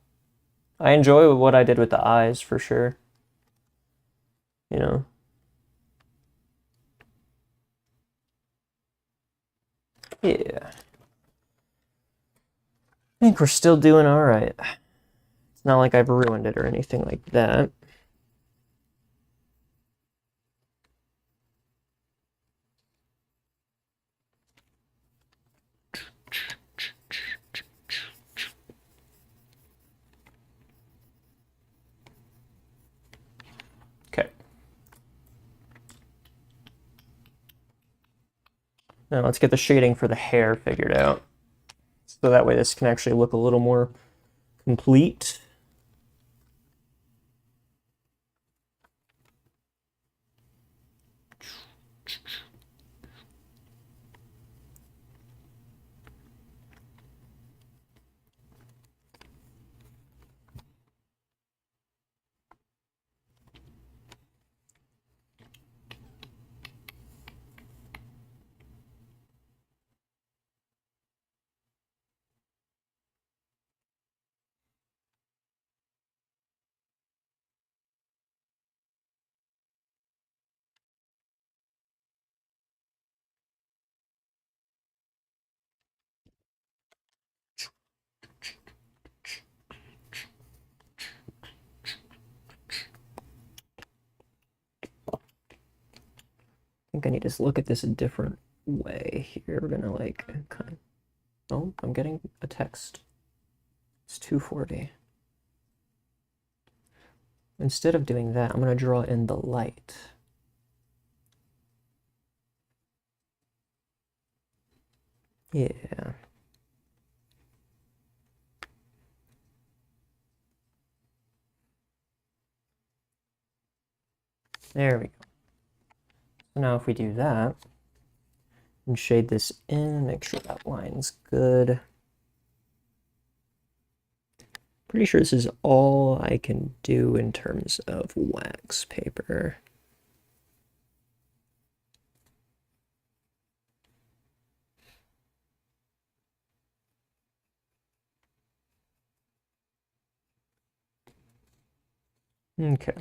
Speaker 1: I enjoy what I did with the eyes, for sure. You know? Yeah. I think we're still doing all right. It's not like I've ruined it or anything like that. Now let's get the shading for the hair figured out. So that way this can actually look a little more complete. I think I need to look at this a different way here. We're gonna like kind of, oh, I'm getting a text. It's 240. Instead of doing that, I'm gonna draw in the light. Yeah. There we go. So now if we do that, and shade this in, make sure that line's good. Pretty sure this is all I can do in terms of wax paper. Okay.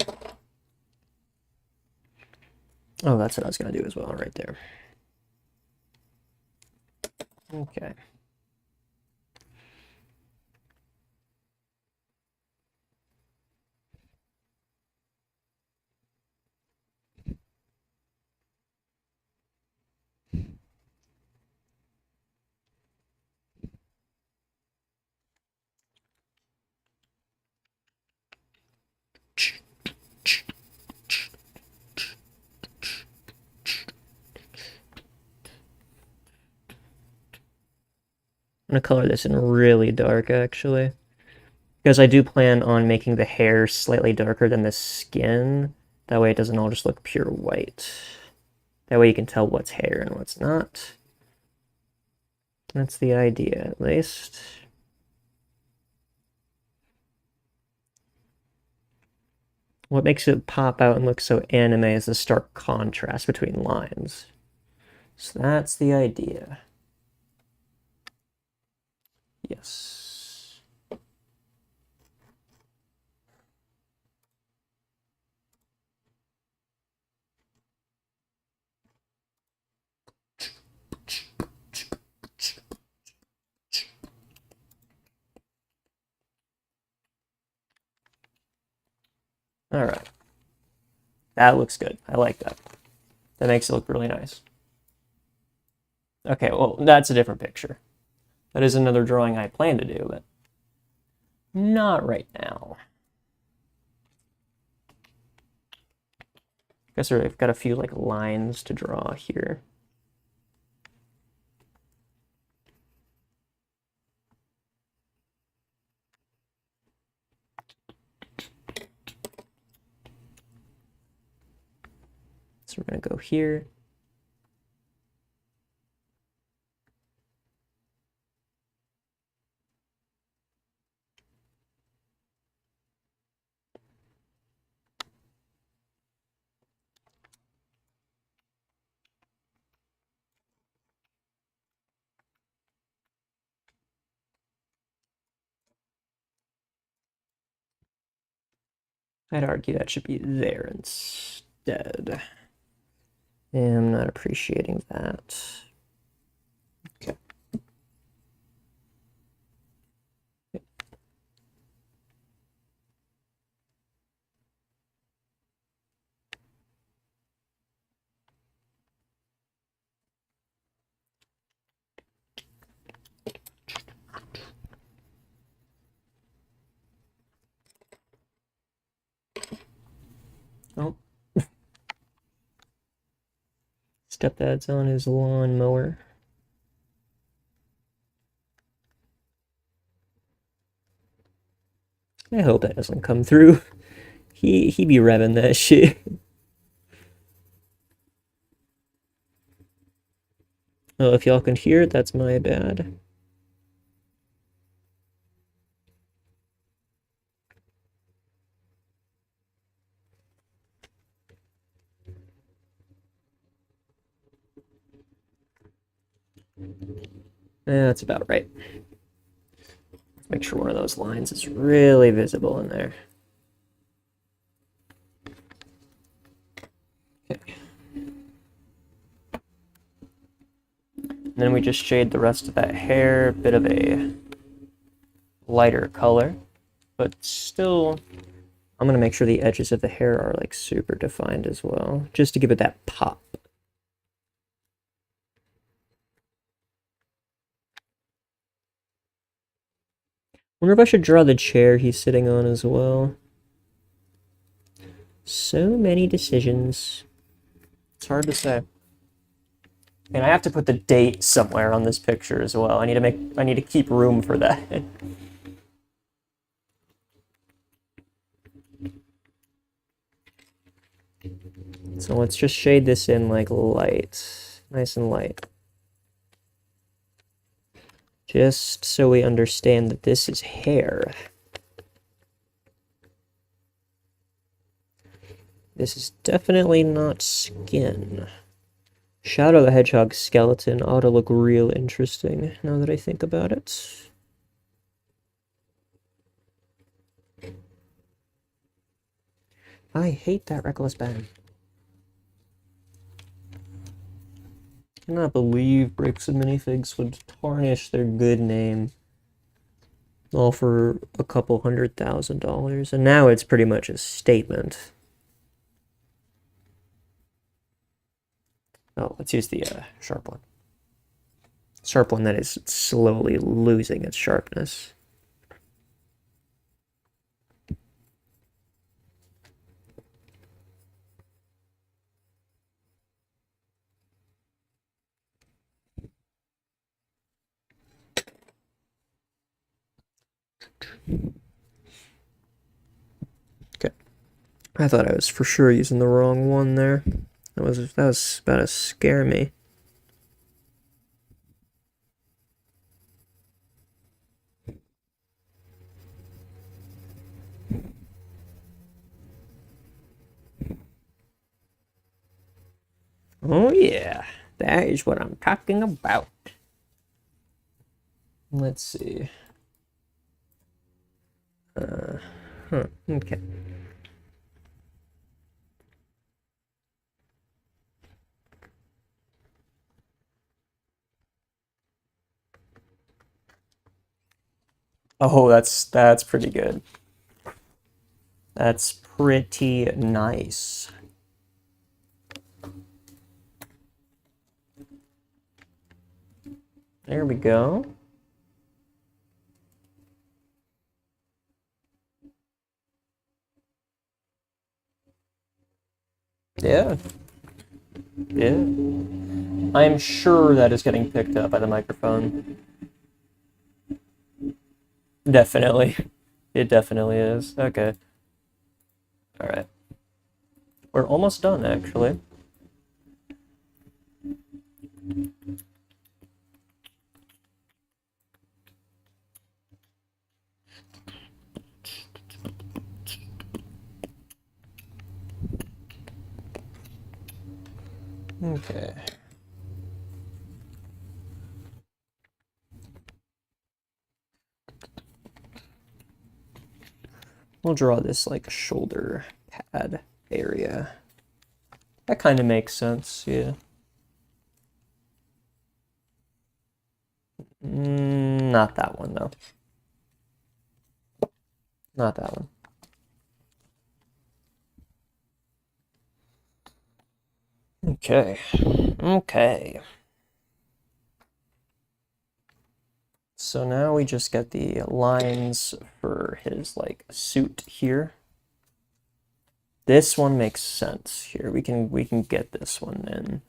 Speaker 1: Oh, that's what I was going to do as well, right there. Okay. I'm going to color this in really dark, actually. Because I do plan on making the hair slightly darker than the skin. That way it doesn't all just look pure white. That way you can tell what's hair and what's not. That's the idea, at least. What makes it pop out and look so anime is the stark contrast between lines. So that's the idea. Yes. All right. That looks good. I like that. That makes it look really nice. Okay, well, that's a different picture. That is another drawing I plan to do, but not right now. I guess I've got a few like lines to draw here. So we're going to go here. I'd argue that should be there instead. And I'm not appreciating that. Okay. Oh. stepdad's on his lawnmower. I hope that doesn't come through. He be revving that shit. Oh, if y'all can hear it, that's my bad. That's about right. Make sure one of those lines is really visible in there. Okay. And then we just shade the rest of that hair, a bit of a lighter color, but still, I'm gonna make sure the edges of the hair are like super defined as well, just to give it that pop. Wonder if I should draw the chair he's sitting on as well. So many decisions. It's hard to say. And I have to put the date somewhere on this picture as well. I need to keep room for that. So let's just shade this in like light. Nice and light. Just so we understand that this is hair. This is definitely not skin. Shadow the Hedgehog skeleton ought to look real interesting now that I think about it. I hate that reckless bang. I cannot believe Bricks and Minifigs would tarnish their good name all for a couple $100,000, and now it's pretty much a statement. Oh, let's use the sharp one. Sharp one that is slowly losing its sharpness. Okay. I thought I was for sure using the wrong one there. That was about to scare me. Oh yeah, that is what I'm talking about. Let's see. Okay. Oh, that's pretty good. That's pretty nice. There we go. Yeah. Yeah. I'm sure that is getting picked up by the microphone. Definitely. It definitely is. Okay. All right. We're almost done, actually. Okay. We'll draw this like shoulder pad area. That kind of makes sense, yeah. Not that one, though. Not that one. Okay. Okay. So now we just get the lines for his like suit here. This one makes sense here. We can get this one in.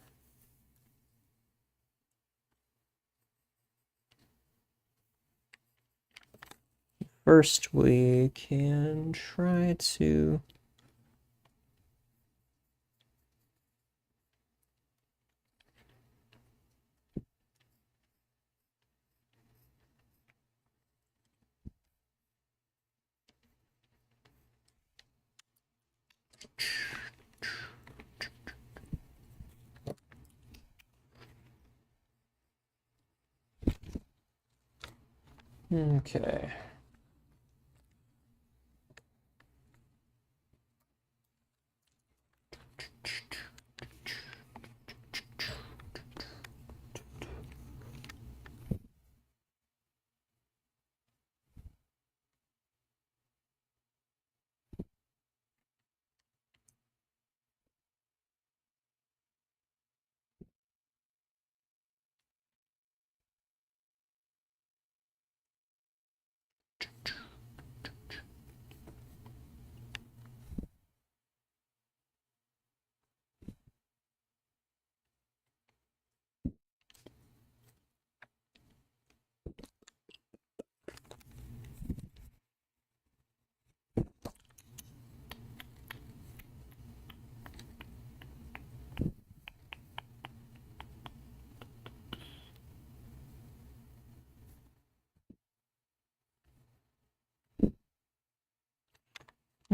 Speaker 1: first we can try to... Okay.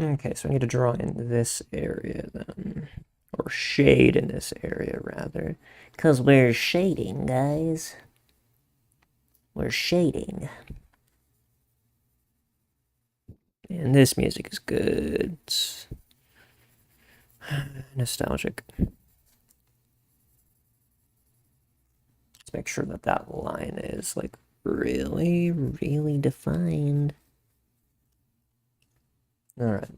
Speaker 1: Okay, so I need to draw in this area then. Or shade in this area, rather. Because we're shading, guys. We're shading. And this music is good. It's nostalgic. Let's make sure that that line is, like, really, really defined. Alright.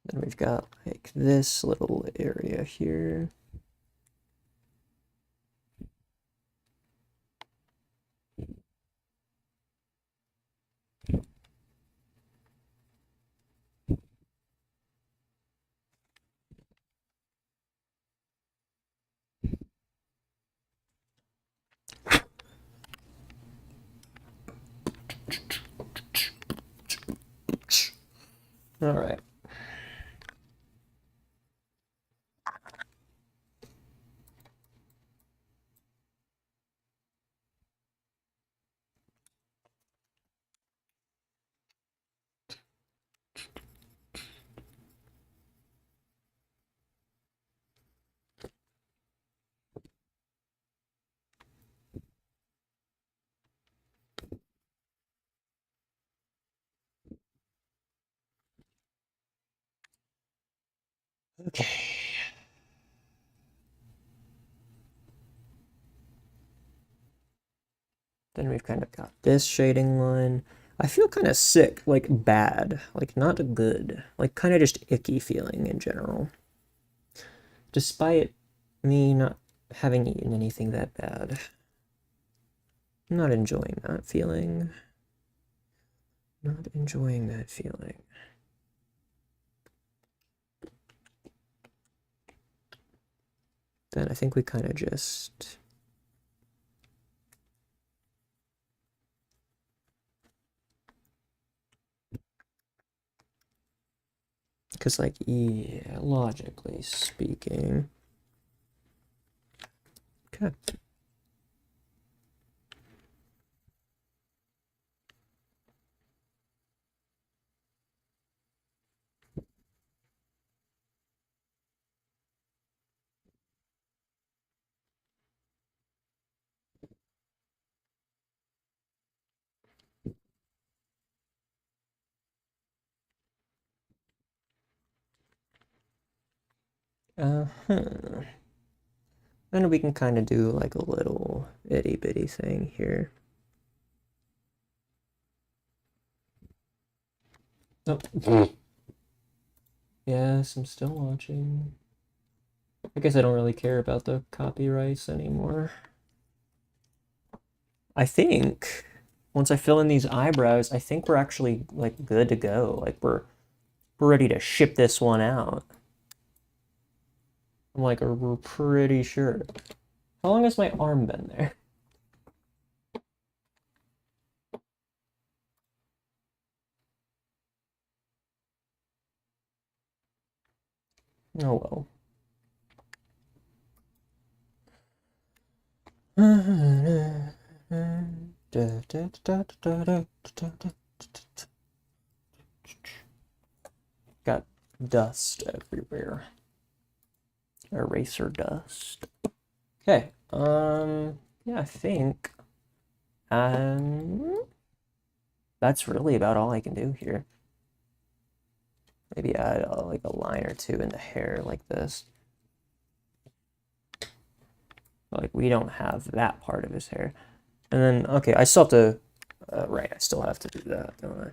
Speaker 1: Then we've got like this little area here. All right. Okay. Then we've kind of got this shading line. I feel kind of sick, like bad, like not good, like kind of just icky feeling in general. Despite me not having eaten anything that bad. I'm not enjoying that feeling. Not enjoying that feeling. Then I think we kind of just... Because, like, yeah, logically speaking. Okay. Uh-huh. And we can kind of do like a little itty bitty thing here. Oh. Yes, I'm still watching. I guess I don't really care about the copyrights anymore. I think once I fill in these eyebrows, I think we're actually like good to go. Like we're ready to ship this one out. I'm like, we're pretty sure. How long has my arm been there? Oh well. Got dust everywhere. Eraser dust. Okay. Yeah, I think that's really about all I can do here. Maybe add like a line or two in the hair like this. Like we don't have that part of his hair. And then, okay, I still have to, right, I still have to do that, don't I?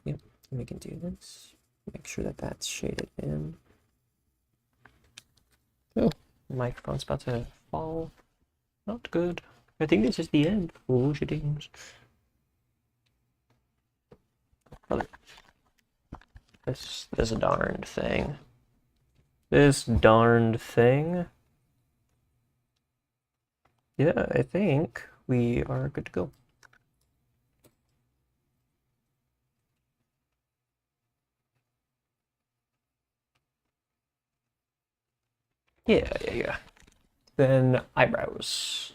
Speaker 1: Yep, we can do this. Make sure that that's shaded in. Oh, the microphone's about to fall. Not good. I think this is the end. Oh, shittings. Brother. This darned thing. This darned thing. Yeah, I think we are good to go. Yeah. Then eyebrows.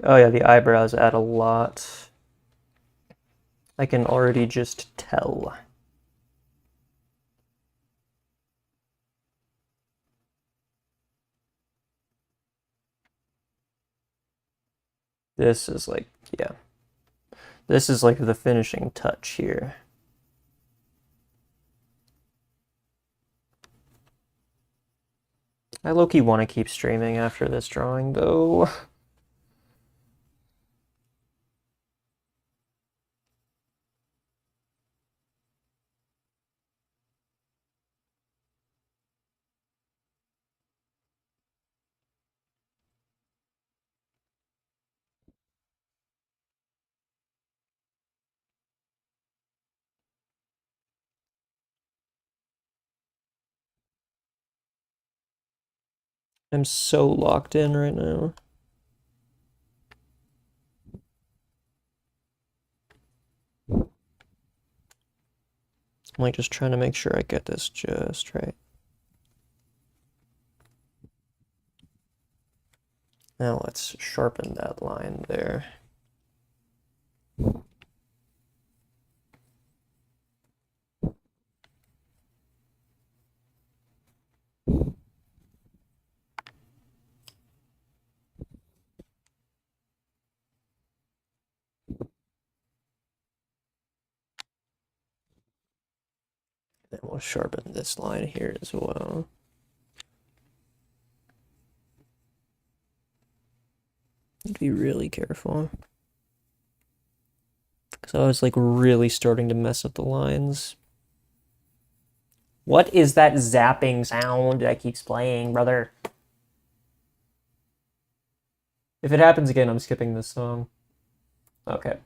Speaker 1: Oh yeah, the eyebrows add a lot. I can already just tell. This is like, yeah. This is like the finishing touch here. I low-key want to keep streaming after this drawing, though. I'm so locked in right now. I'm like just trying to make sure I get this just right. Now let's sharpen that line there. Then we'll sharpen this line here as well. Be really careful. Because I was like really starting to mess up the lines. What is that zapping sound that keeps playing, brother? If it happens again, I'm skipping this song. Okay.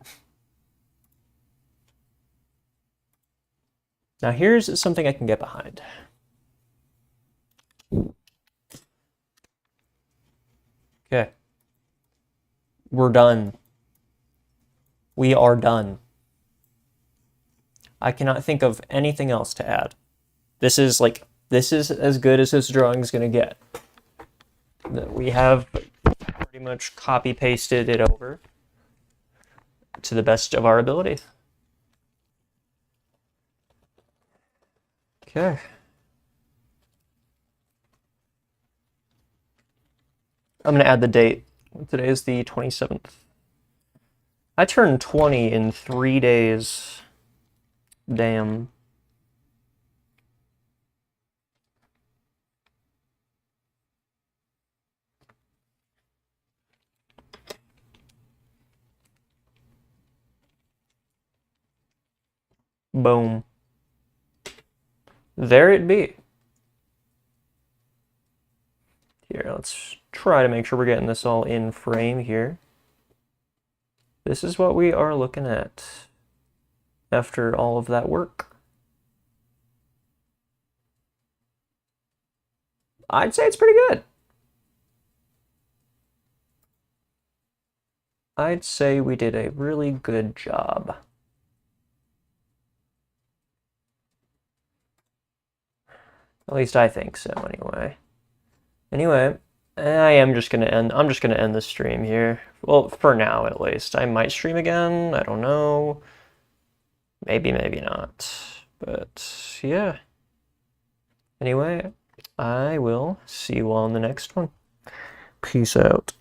Speaker 1: Now here's something I can get behind. Okay. We're done. We are done. I cannot think of anything else to add. This is as good as this drawing is going to get. We have pretty much copy pasted it over to the best of our ability. Okay. I'm going to add the date. Today is the 27th. I turned 20 in 3 days. Damn. Boom. There it be. Here, let's try to make sure we're getting this all in frame here. This is what we are looking at after all of that work. I'd say it's pretty good. I'd say we did a really good job. At least I think so, anyway. Anyway, I'm just gonna end the stream here. Well, for now at least. I might stream again, I don't know. Maybe, maybe not. But yeah. Anyway, I will see you all in the next one. Peace out.